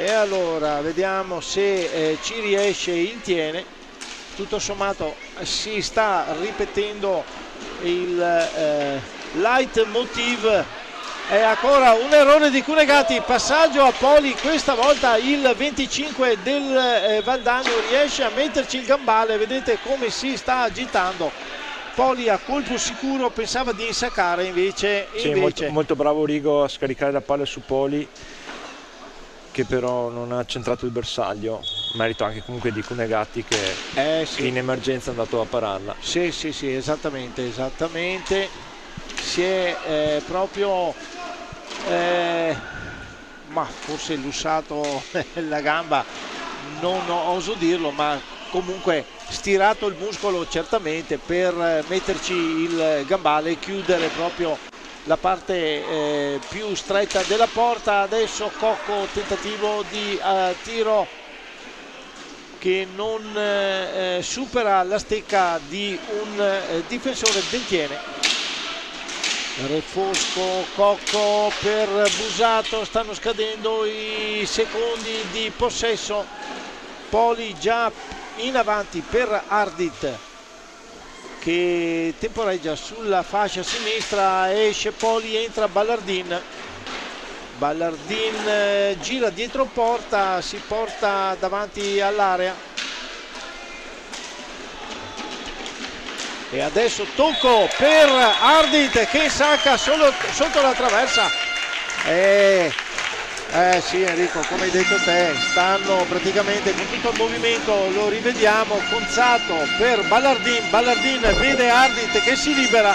E allora vediamo se ci riesce il Tiene. Tutto sommato si sta ripetendo il leitmotiv. È ancora un errore di Cunegati, passaggio a Poli, questa volta il 25 del Valdagno riesce a metterci il gambale, vedete come si sta agitando. Poli a colpo sicuro pensava di insaccare, invece molto bravo Rigo a scaricare la palla su Poli, che però non ha centrato il bersaglio, merito anche comunque di Cunegati che in emergenza è andato a pararla. Sì, esattamente, si è proprio ma forse lussato la gamba, non oso dirlo, ma comunque stirato il muscolo certamente per metterci il gambale e chiudere proprio la parte più stretta della porta. Adesso Cocco, tentativo di tiro che non supera la stecca di un difensore del Tiene. Refosco, Cocco per Busato, stanno scadendo i secondi di possesso. Poli già in avanti per Ardit che temporeggia sulla fascia sinistra, esce Poli, entra Ballardin, gira dietro porta, si porta davanti all'area e adesso tocco per Ardit che sacca solo sotto la traversa. Sì Enrico, come hai detto te, stanno praticamente con tutto il movimento, lo rivediamo, Gonzato per Ballardin vede Ardit che si libera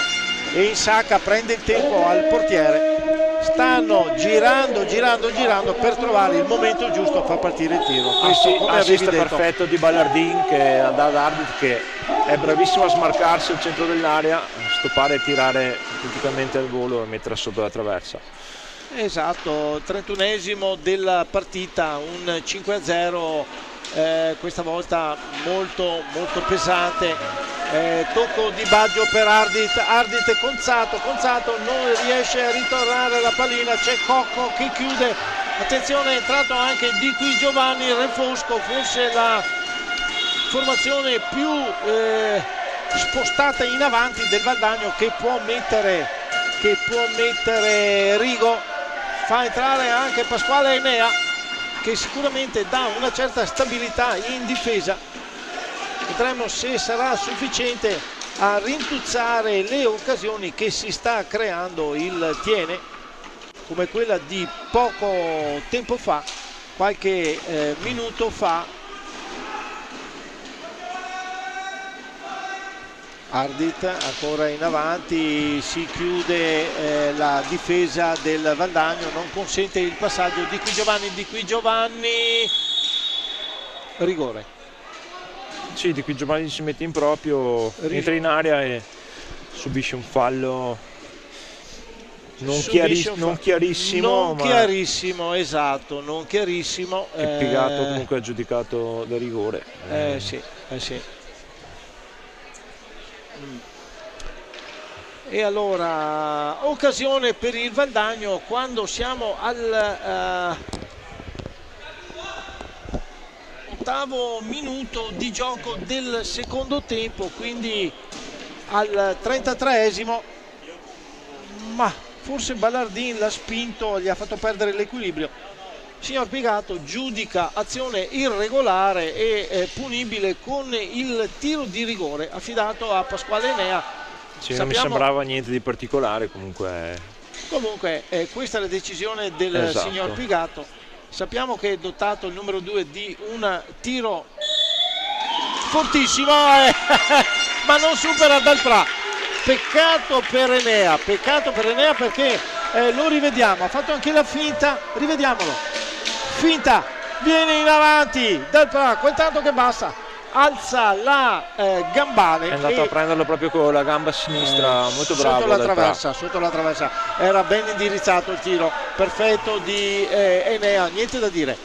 e insacca, prende il tempo al portiere. stanno girando per trovare il momento giusto a far partire il tiro. Questo, come avevi detto, perfetto di Ballardin che ha dato Ardit, che è bravissimo a smarcarsi al centro dell'area, stoppare e tirare praticamente al volo e metterla sotto la traversa. Esatto, 31esimo della partita, un 5-0, questa volta molto pesante. Tocco di Baggio per Ardit e Conzato non riesce a ritornare la pallina, c'è Cocco che chiude, attenzione, è entrato anche di qui Giovanni Refosco, forse la formazione più spostata in avanti del Valdagno, che può mettere Rigo, fa entrare anche Pasquale Enea, che sicuramente dà una certa stabilità in difesa. Vedremo se sarà sufficiente a rintuzzare le occasioni che si sta creando il Tiene, come quella di poco tempo fa, qualche minuto fa. Ardit ancora in avanti, si chiude la difesa del Valdagno, non consente il passaggio di qui Giovanni, rigore. Sì, di qui Giovanni si mette in proprio, entra in area e subisce un fallo non chiarissimo, esatto, non chiarissimo. Che Pigato comunque ha giudicato da rigore. Sì. E allora, occasione per il Valdagno quando siamo al ottavo minuto di gioco del secondo tempo, quindi al 33esimo, ma forse Ballardin l'ha spinto, gli ha fatto perdere l'equilibrio. Signor Pigato giudica azione irregolare e punibile con il tiro di rigore affidato a Pasquale Enea. Sì, non mi sembrava niente di particolare, comunque questa è la decisione del signor Pigato. Sappiamo che è dotato il numero 2 di un tiro fortissimo, ma non supera Dalprà. Peccato per Enea perché lo rivediamo, ha fatto anche la finta, rivediamolo, finta, viene in avanti Dalprà, quel tanto che basta, alza la gambale, è andato a prenderlo proprio con la gamba sinistra, molto bravo sotto la traversa, era ben indirizzato il tiro, perfetto di Enea, niente da dire,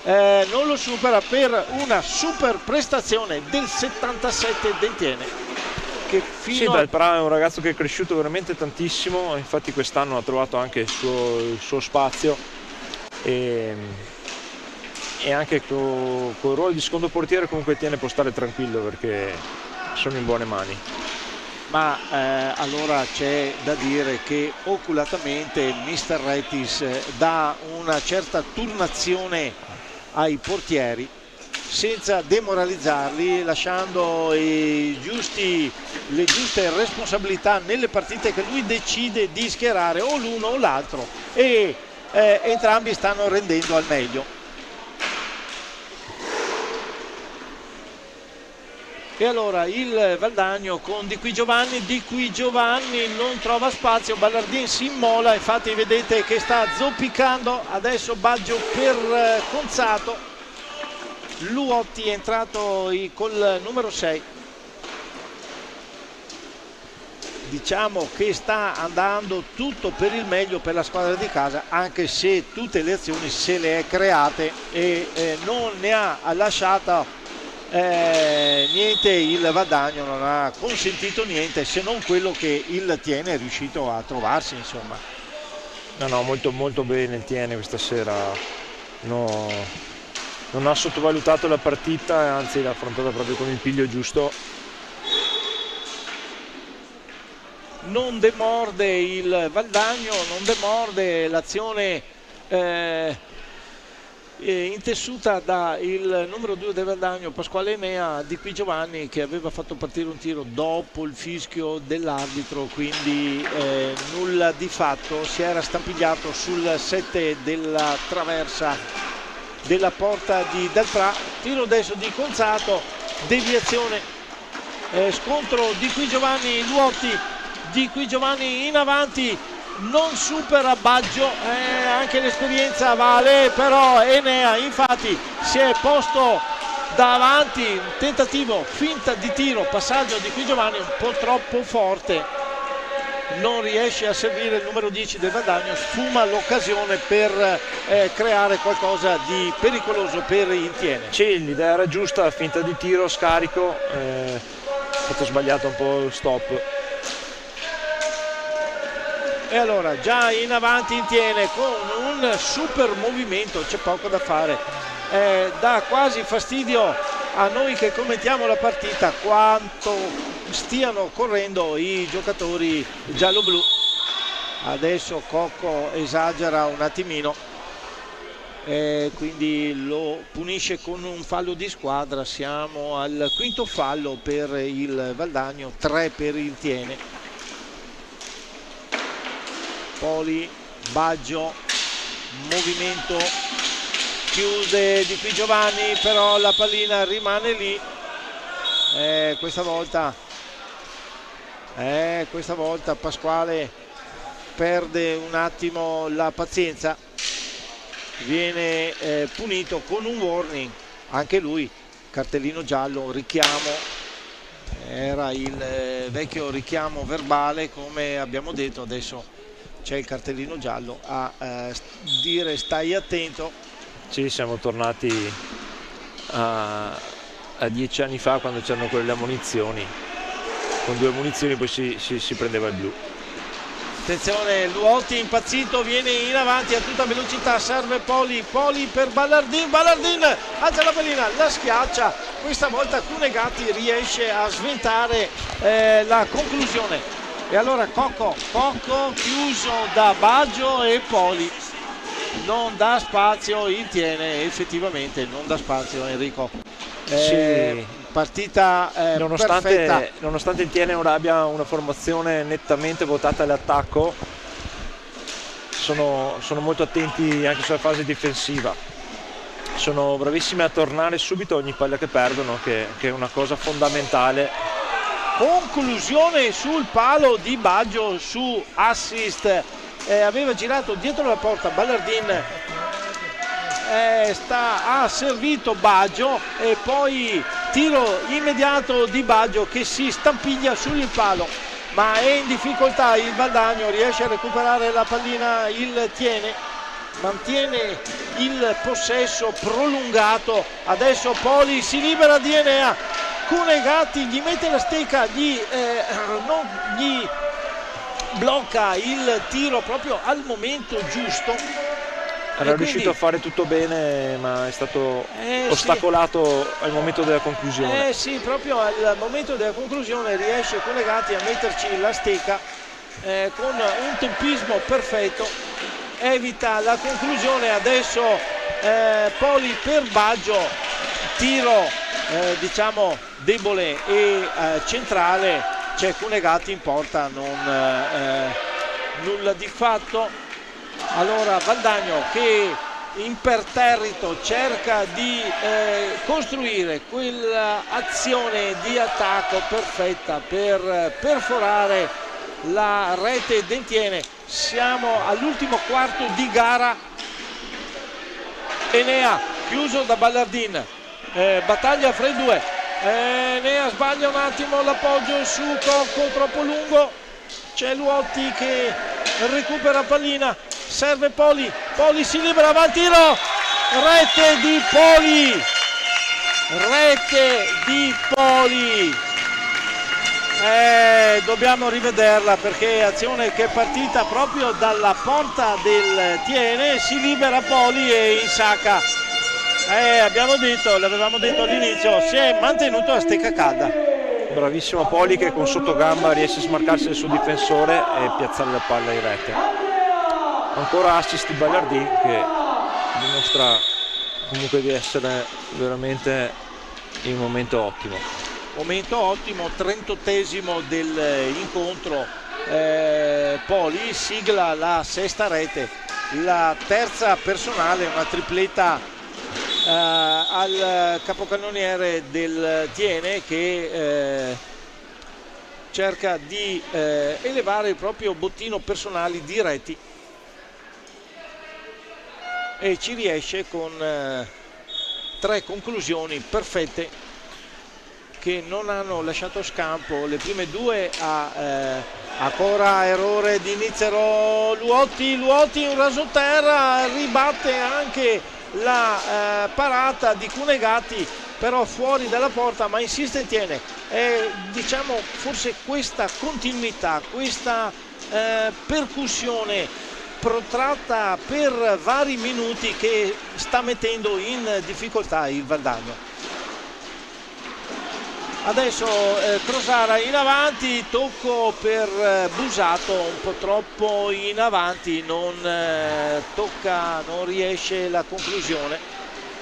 non lo supera per una super prestazione del 77 del Tiene. Dalprà è un ragazzo che è cresciuto veramente tantissimo, infatti quest'anno ha trovato anche il suo spazio e anche con il ruolo di secondo portiere comunque Tiene può stare tranquillo perché sono in buone mani. Ma allora c'è da dire che oculatamente Mister Rettis dà una certa turnazione ai portieri senza demoralizzarli, lasciando le giuste responsabilità nelle partite che lui decide di schierare o l'uno o l'altro, e entrambi stanno rendendo al meglio. E allora il Valdagno con Di qui Giovanni non trova spazio, Ballardin si immola, infatti vedete che sta zoppicando adesso Baggio per Conzato. Luotti è entrato col numero 6, diciamo che sta andando tutto per il meglio per la squadra di casa, anche se tutte le azioni se le è create e non ne ha lasciata niente il Valdagno, non ha consentito niente se non quello che il Tiene è riuscito a trovarsi, insomma. No, molto bene il Tiene questa sera, non ha sottovalutato la partita, anzi l'ha affrontata proprio con il piglio giusto. Non demorde il Valdagno, non demorde l'azione intessuta da il numero 2 del Valdagno, Pasquale Enea, Di qui Giovanni, che aveva fatto partire un tiro dopo il fischio dell'arbitro, quindi nulla di fatto, si era stampigliato sul 7 della traversa della porta di Dalprà. Tiro adesso di Conzato, deviazione, scontro Di qui Giovanni Luotti, Di qui Giovanni in avanti, non supera Baggio, anche l'esperienza vale, però Enea infatti si è posto davanti, un tentativo, finta di tiro, passaggio di Qui Giovanni un po' troppo forte, non riesce a servire il numero 10 del Valdagno, sfuma l'occasione per creare qualcosa di pericoloso per il Tiene. Sì, l'idea era giusta, finta di tiro, scarico, è stato sbagliato un po' il stop. E allora già in avanti in Tiene con un super movimento, c'è poco da fare, dà quasi fastidio a noi che commentiamo la partita quanto stiano correndo i giocatori giallo-blu. Adesso Cocco esagera un attimino, quindi lo punisce con un fallo di squadra. Siamo al quinto fallo per il Valdagno, 3 per il Tiene. Poli, Baggio, movimento, chiude di Qui Giovanni, però la pallina rimane lì. Questa volta Pasquale perde un attimo la pazienza, viene punito con un warning, anche lui, cartellino giallo, richiamo, era il vecchio richiamo verbale come abbiamo detto, adesso c'è il cartellino giallo a dire stai attento. Sì, siamo tornati a 10 anni fa, quando c'erano quelle ammonizioni, con 2 ammonizioni poi si prendeva il blu. Attenzione, Luotti impazzito, viene in avanti a tutta velocità, serve Poli per Ballardin, alza la pallina, la schiaccia, questa volta Cunegatti riesce a sventare la conclusione. E allora Cocco chiuso da Baggio e Poli, non dà spazio, il Tiene effettivamente non dà spazio, Enrico. Sì. Partita perfetta. Nonostante il Tiene ora abbia una formazione nettamente votata all'attacco, sono molto attenti anche sulla fase difensiva, sono bravissimi a tornare subito ogni palla che perdono, che è una cosa fondamentale. Conclusione sul palo di Baggio su assist, aveva girato dietro la porta Ballardin, ha servito Baggio e poi tiro immediato di Baggio che si stampiglia sul palo, ma è in difficoltà il Valdagno, riesce a recuperare la pallina il Tiene, mantiene il possesso prolungato. Adesso Poli si libera di Enea, Cunegatti gli mette la stecca, gli blocca il tiro proprio al momento giusto. Era riuscito a fare tutto bene, ma è stato ostacolato al momento della conclusione. Sì, proprio al momento della conclusione riesce Cunegatti a metterci la stecca con un tempismo perfetto, evita la conclusione. Adesso Poli per Baggio, tiro diciamo debole e centrale, c'è Cunegatti in porta, nulla di fatto. Allora Valdagno che imperterrito cerca di costruire quell'azione di attacco perfetta per perforare la rete del Tiene. Siamo all'ultimo quarto di gara. Enea chiuso da Ballardin, battaglia fra i due, Enea sbaglia un attimo l'appoggio su Cocco, troppo lungo, c'è Luotti che recupera pallina, serve Poli si libera, va al tiro, rete di Poli, dobbiamo rivederla perché azione che è partita proprio dalla porta del Tiene, si libera Poli e insacca. L'avevamo detto all'inizio, si è mantenuto a stecca calda. Bravissimo Poli che con sottogamba riesce a smarcarsi del suo difensore e piazzare la palla in rete. Ancora assist di Ballardin che dimostra comunque di essere veramente in un momento ottimo. 38esimo dell'incontro, Poli sigla la sesta rete, la terza personale, una tripletta al capocannoniere del Tiene che cerca di elevare il proprio bottino personale di reti e ci riesce con 3 conclusioni perfette che non hanno lasciato scampo. Le prime 2 ancora errore di Nizzero, Luotti un rasoterra, ribatte anche la parata di Cunegati, però fuori dalla porta, ma insiste e tiene. Diciamo forse questa continuità, questa percussione protratta per vari minuti che sta mettendo in difficoltà il Valdagno. Adesso Crosara in avanti, tocco per Busato, un po' troppo in avanti, non riesce la conclusione.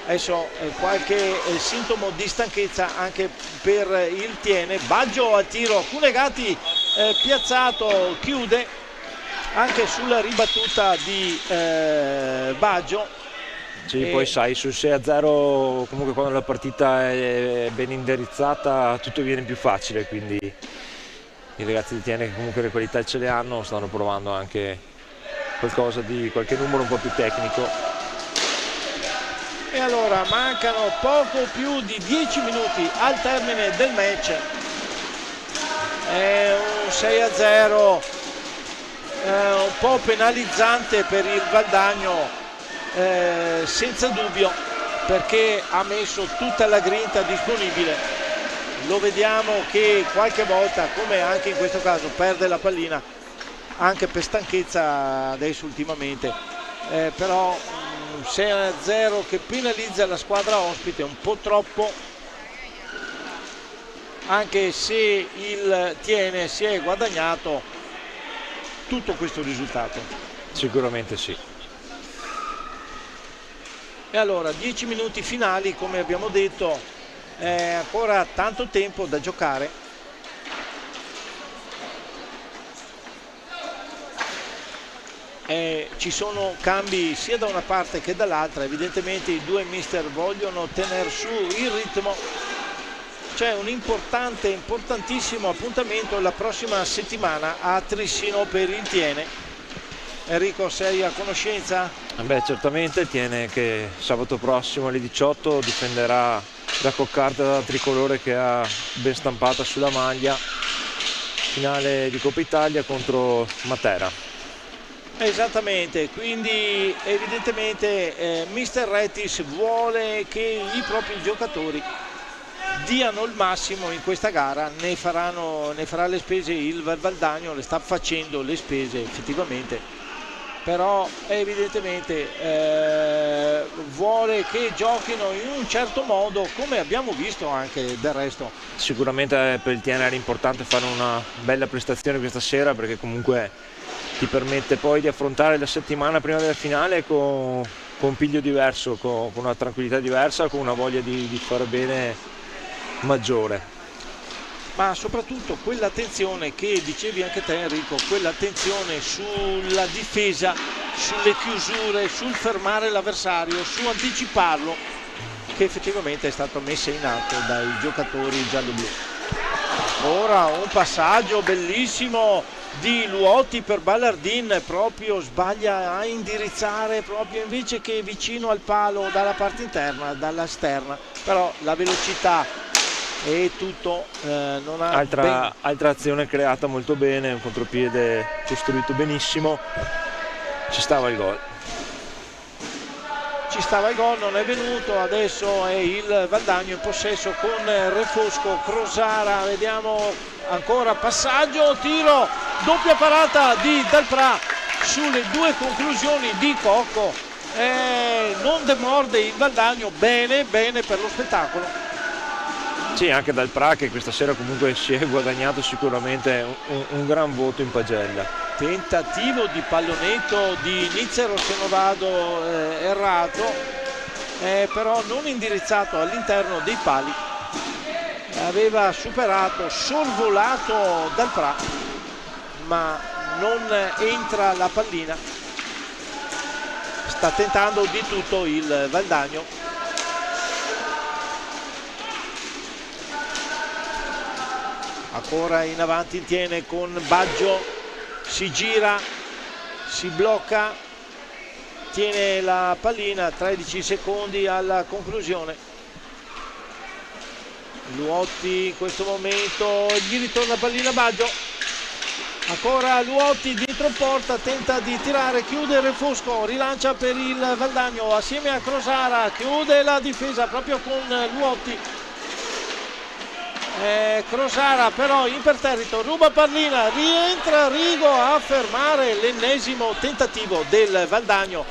Adesso qualche sintomo di stanchezza anche per il Tiene. Baggio al tiro, Cunegati piazzato, chiude anche sulla ribattuta di Baggio. Sì, poi sai, sul 6-0 comunque quando la partita è ben indirizzata tutto viene più facile, quindi i ragazzi di Tiene, che comunque le qualità ce le hanno, stanno provando anche qualche numero un po' più tecnico. E allora mancano poco più di 10 minuti al termine del match. È un 6-0 un po' penalizzante per il Valdagno, senza dubbio, perché ha messo tutta la grinta disponibile. Lo vediamo che qualche volta, come anche in questo caso, perde la pallina anche per stanchezza adesso ultimamente, però 6-0 che penalizza la squadra ospite un po' troppo, anche se il Tiene si è guadagnato tutto questo risultato. Sicuramente sì. E allora 10 minuti finali, come abbiamo detto, ancora tanto tempo da giocare. Ci sono cambi sia da una parte che dall'altra, evidentemente i due mister vogliono tenere su il ritmo. C'è un importantissimo appuntamento la prossima settimana a Trissino per il Tiene. Enrico, sei a conoscenza? Beh, certamente. Tiene che sabato prossimo alle 18 difenderà la coccarda tricolore che ha ben stampata sulla maglia, finale di Coppa Italia contro Matera. Esattamente, quindi evidentemente Mister Rettis vuole che i propri giocatori diano il massimo in questa gara. Ne farà le spese il Valdagno, le sta facendo le spese effettivamente, però evidentemente vuole che giochino in un certo modo, come abbiamo visto anche del resto. Sicuramente per il Tiene era importante fare una bella prestazione questa sera, perché comunque ti permette poi di affrontare la settimana prima della finale con un piglio diverso, con una tranquillità diversa, con una voglia di fare bene maggiore. Ma soprattutto quell'attenzione che dicevi anche te, Enrico, quell'attenzione sulla difesa, sulle chiusure, sul fermare l'avversario, su anticiparlo, che effettivamente è stata messa in atto dai giocatori gialloblu. Ora un passaggio bellissimo di Luotti per Ballardin, proprio sbaglia a indirizzare proprio invece che vicino al palo dalla parte interna, dall'esterna, però la velocità e tutto non ha altra azione creata molto bene, un contropiede costruito benissimo, ci stava il gol. Non è venuto. Adesso è il Valdagno in possesso con Refosco, Crosara, vediamo ancora passaggio, tiro, doppia parata di Dalprà sulle due conclusioni di Cocco, non demorde il Valdagno, bene per lo spettacolo. Sì, anche Dalprà, che questa sera comunque si è guadagnato sicuramente un gran voto in pagella. Tentativo di pallonetto di Nizzero, se non vado errato, però non indirizzato all'interno dei pali. Aveva superato, sorvolato Dalprà, ma non entra la pallina. Sta tentando di tutto il Valdagno. ancora in avanti tiene con Baggio, si gira, si blocca, tiene la pallina, 13 secondi alla conclusione. Luotti in questo momento, gli ritorna la pallina Baggio, ancora Luotti dentro porta, tenta di tirare, chiude Refosco, rilancia per il Valdagno assieme a Crosara, chiude la difesa proprio con Luotti. Crosara però imperterrito, ruba pallina, rientra Rigo a fermare l'ennesimo tentativo del Valdagno.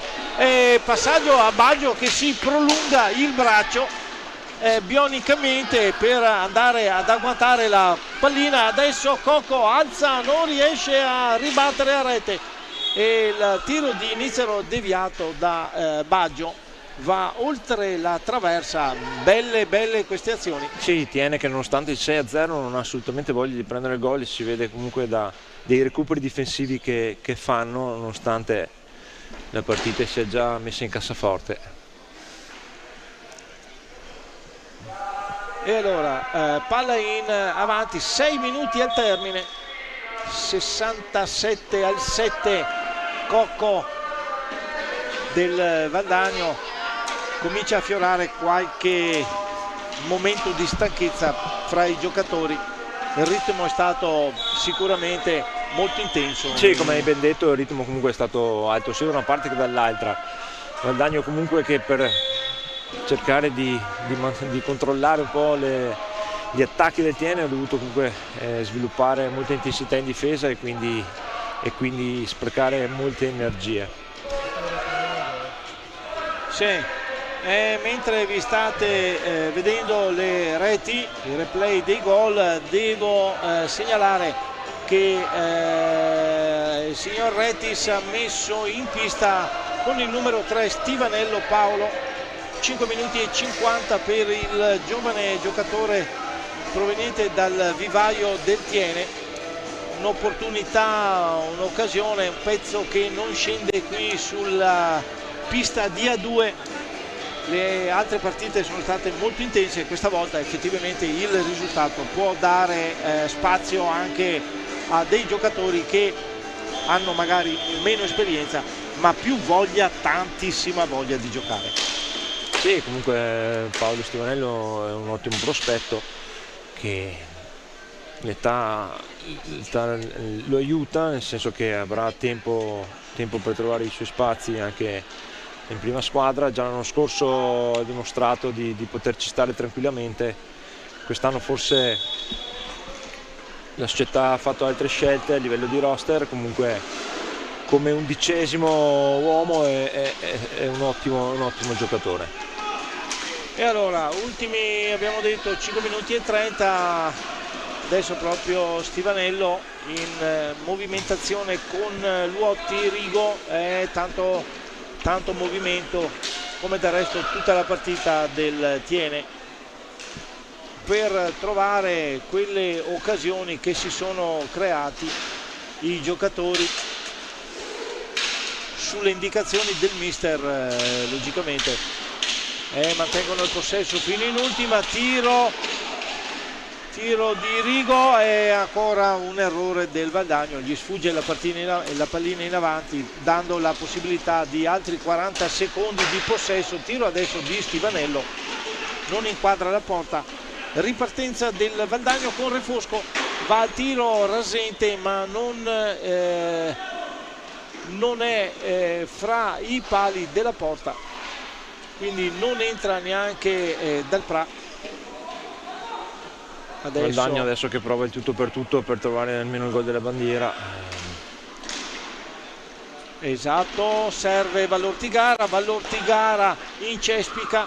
Passaggio a Baggio che si prolunga il braccio bionicamente per andare ad agguantare la pallina. Adesso Cocco alza, non riesce a ribattere a rete e il tiro di Nizzero deviato da Baggio va oltre la traversa. Belle queste azioni. Sì, tiene che nonostante il 6-0 non ha assolutamente voglia di prendere il gol, e si vede comunque dei recuperi difensivi che fanno nonostante la partita sia già messa in cassaforte. E allora palla in avanti, 6 minuti al termine, 67-7. Cocco del Valdagno comincia a fiorare qualche momento di stanchezza fra i giocatori. Il ritmo è stato sicuramente molto intenso. Sì, come hai ben detto, il ritmo comunque è stato alto sia da una parte che dall'altra. Valdagno comunque che per cercare di controllare un po' gli attacchi del Tiene ha dovuto comunque sviluppare molta intensità in difesa e quindi sprecare molte energie. Sì. Mentre vi state vedendo le reti, i replay dei gol, devo segnalare che il signor Retis ha messo in pista con il numero 3 Stivanello Paolo, 5 minuti e 50 per il giovane giocatore proveniente dal vivaio del Tiene. Un'opportunità, un'occasione, un pezzo che non scende qui sulla pista di A2. Le altre partite sono state molto intense e questa volta effettivamente il risultato può dare spazio anche a dei giocatori che hanno magari meno esperienza ma più voglia, tantissima voglia di giocare. Sì, comunque Paolo Stivanello è un ottimo prospetto che l'età lo aiuta, nel senso che avrà tempo per trovare i suoi spazi anche in prima squadra. Già l'anno scorso ha dimostrato di poterci stare tranquillamente. Quest'anno forse la società ha fatto altre scelte a livello di roster, comunque come 11° uomo è un ottimo giocatore. E allora, ultimi abbiamo detto 5 minuti e 30, adesso proprio Stivanello in movimentazione con Luotti, Rigo, tanto movimento come del resto tutta la partita del Tiene per trovare quelle occasioni che si sono creati i giocatori sulle indicazioni del mister, logicamente mantengono il possesso fino in ultima. Tiro di Rigo e ancora un errore del Valdagno, gli sfugge la pallina in avanti dando la possibilità di altri 40 secondi di possesso. Tiro adesso di Stivanello, non inquadra la porta, ripartenza del Valdagno con Refosco, va al tiro rasente ma non è fra i pali della porta, quindi non entra neanche Dalprà. Valdagno adesso che prova il tutto per trovare almeno il gol della bandiera. Esatto, serve Vallortigara incespica,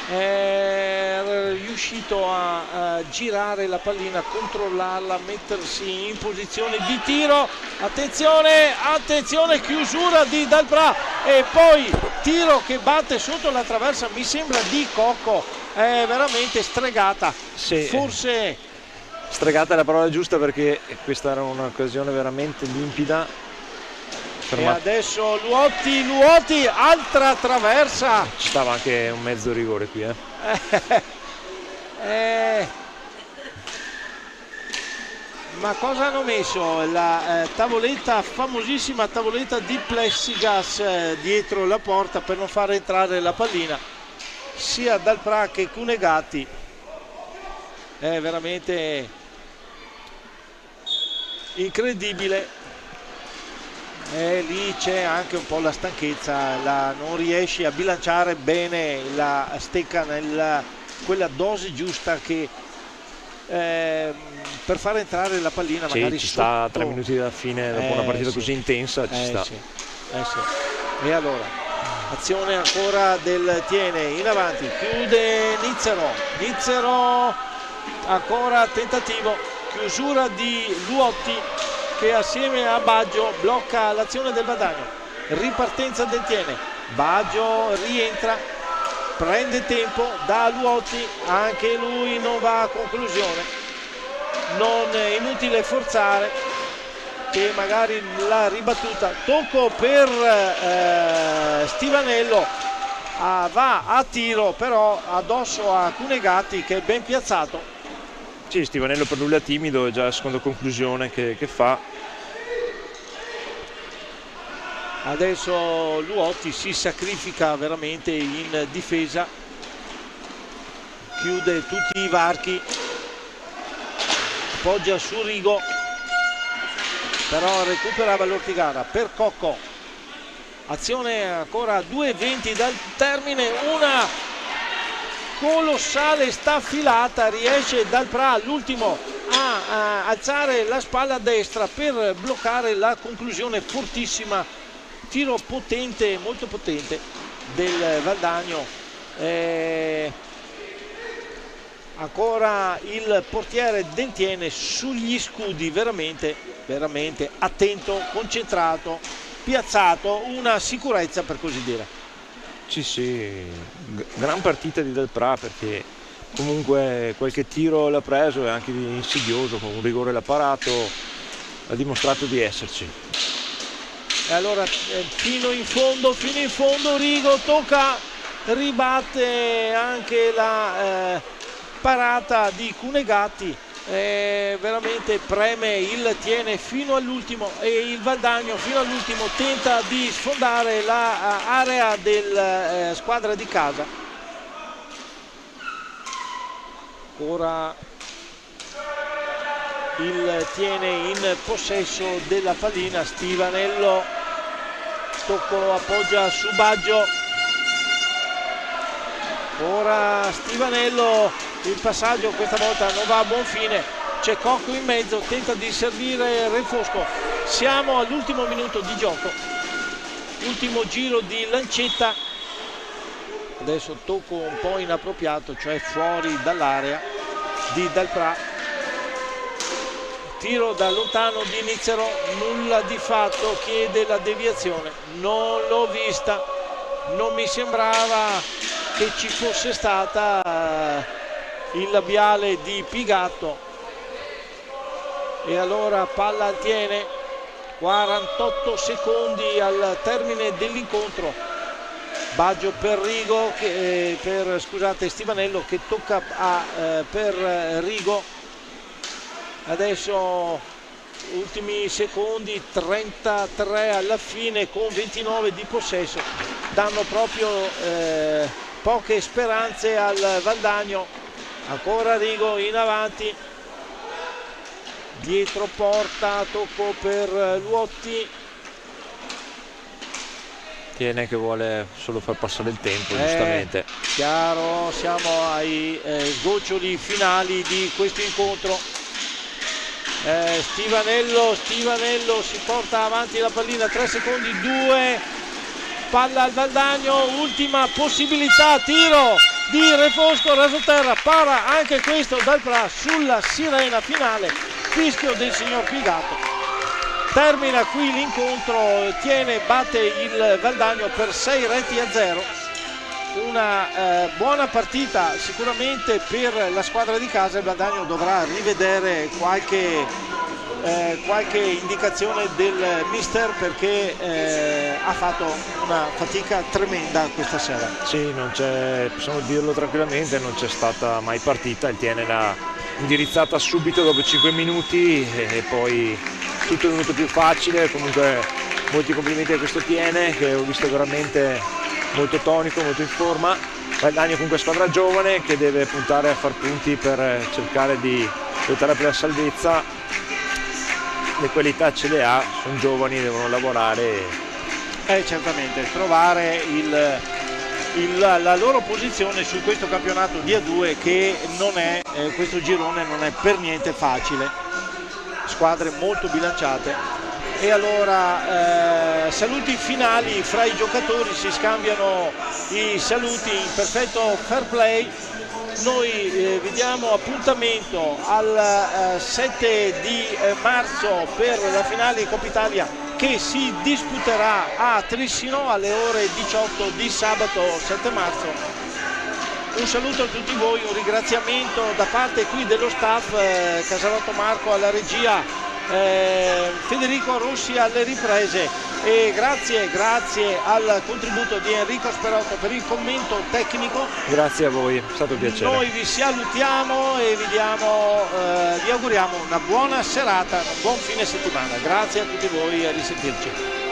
è riuscito a girare la pallina, controllarla, mettersi in posizione di tiro. Attenzione, chiusura di Dalprà e poi tiro che batte sotto la traversa, mi sembra di Cocco. È veramente stregata. Sì, forse stregata è la parola giusta, perché questa era un'occasione veramente limpida. E adesso Luotti, altra traversa. Ci stava anche un mezzo rigore qui, ma cosa hanno messo? La tavoletta, famosissima tavoletta di plexiglass dietro la porta per non far entrare la pallina sia Dal Pra che Cunegatti. È veramente incredibile. Lì c'è anche un po' la stanchezza, non riesci a bilanciare bene la stecca quella dose giusta che per far entrare la pallina sì, magari ci sotto. sta 3 minuti dalla fine, dopo una partita così intensa ci sta. Sì. E allora azione ancora del Tiene, in avanti, chiude Nizzero, ancora tentativo, chiusura di Luotti che assieme a Baggio blocca l'azione del Valdagno, ripartenza del Tiene, Baggio rientra, prende tempo da Luotti, anche lui non va a conclusione, non è inutile forzare, che magari la ribattuta, tocco per Stivanello, va a tiro però addosso a Cunegatti che è ben piazzato. Sì, Stivanello per nulla timido, è già la seconda conclusione che fa. Adesso Luotti si sacrifica veramente in difesa, chiude tutti i varchi, appoggia su Rigo, però recuperava l'Ortigara per Cocco. Azione ancora a 2:20 dal termine, una colossale staffilata, riesce Dal Pra all'ultimo a alzare la spalla a destra per bloccare la conclusione fortissima, tiro potente, molto potente del Valdagno. Ancora il portiere del Tiene sugli scudi, veramente attento, concentrato, piazzato, una sicurezza per così dire. Sì, gran partita di Dal Pra, perché comunque qualche tiro l'ha preso e anche insidioso, con un rigore l'ha parato, ha dimostrato di esserci. E allora fino in fondo Rigo tocca, ribatte anche la parata di Cunegatti, veramente preme il Tiene fino all'ultimo e il Valdagno fino all'ultimo tenta di sfondare l'area della squadra di casa. Ora il Tiene in possesso della pallina, Stivanello, tocco, appoggia su Baggio, ora Stivanello, il passaggio questa volta non va a buon fine, c'è Cocco in mezzo, tenta di servire Refosco, siamo all'ultimo minuto di gioco, ultimo giro di lancetta, adesso tocco un po' inappropriato, cioè fuori dall'area di Dal Pra, tiro da lontano di Nizzero, nulla di fatto, chiede la deviazione, non l'ho vista, non mi sembrava che ci fosse stata il labiale di Pigatto. E allora palla al Tiene, 48 secondi al termine dell'incontro, Baggio per Rigo, scusate, Stivanello che tocca per Rigo. Adesso ultimi secondi, 33 alla fine con 29 di possesso, danno proprio poche speranze al Valdagno. Ancora Rigo in avanti, dietro porta, tocco per Luotti. Tiene che vuole solo far passare il tempo, giustamente. Chiaro, siamo ai sgoccioli finali di questo incontro. Stivanello si porta avanti la pallina, 3 secondi, 2, palla al Valdagno, ultima possibilità, tiro di Refosco, rasoterra, para anche questo Dal Pra sulla sirena finale, fischio del signor Pigatto. Termina qui l'incontro, Tiene batte il Valdagno per 6-0, una buona partita sicuramente per la squadra di casa. Il Valdagno dovrà rivedere qualche indicazione del mister, perché ha fatto una fatica tremenda questa sera. Sì, non c'è, possiamo dirlo tranquillamente, non c'è stata mai partita, il Tiene l'ha indirizzata subito dopo 5 minuti e poi tutto è venuto più facile. Comunque molti complimenti a questo Tiene, che ho visto veramente molto tonico, molto in forma. Valdagnino comunque è squadra giovane che deve puntare a far punti per cercare di lottare per la salvezza. Le qualità ce le ha, sono giovani, devono lavorare. Certamente trovare la loro posizione su questo campionato di A2 che non è, questo girone non è per niente facile, squadre molto bilanciate. E allora saluti finali fra i giocatori, si scambiano i saluti in perfetto fair play. Noi vi diamo appuntamento al 7 di marzo per la finale di Coppa Italia che si disputerà a Trissino alle ore 18 di sabato 7 marzo. Un saluto a tutti voi, un ringraziamento da parte qui dello staff, Casarotto Marco alla regia, Federico Rossi alle riprese e grazie al contributo di Enrico Sperotto per il commento tecnico. Grazie a voi, è stato un piacere. Noi vi salutiamo e vi auguriamo una buona serata, un buon fine settimana. Grazie a tutti voi e a risentirci.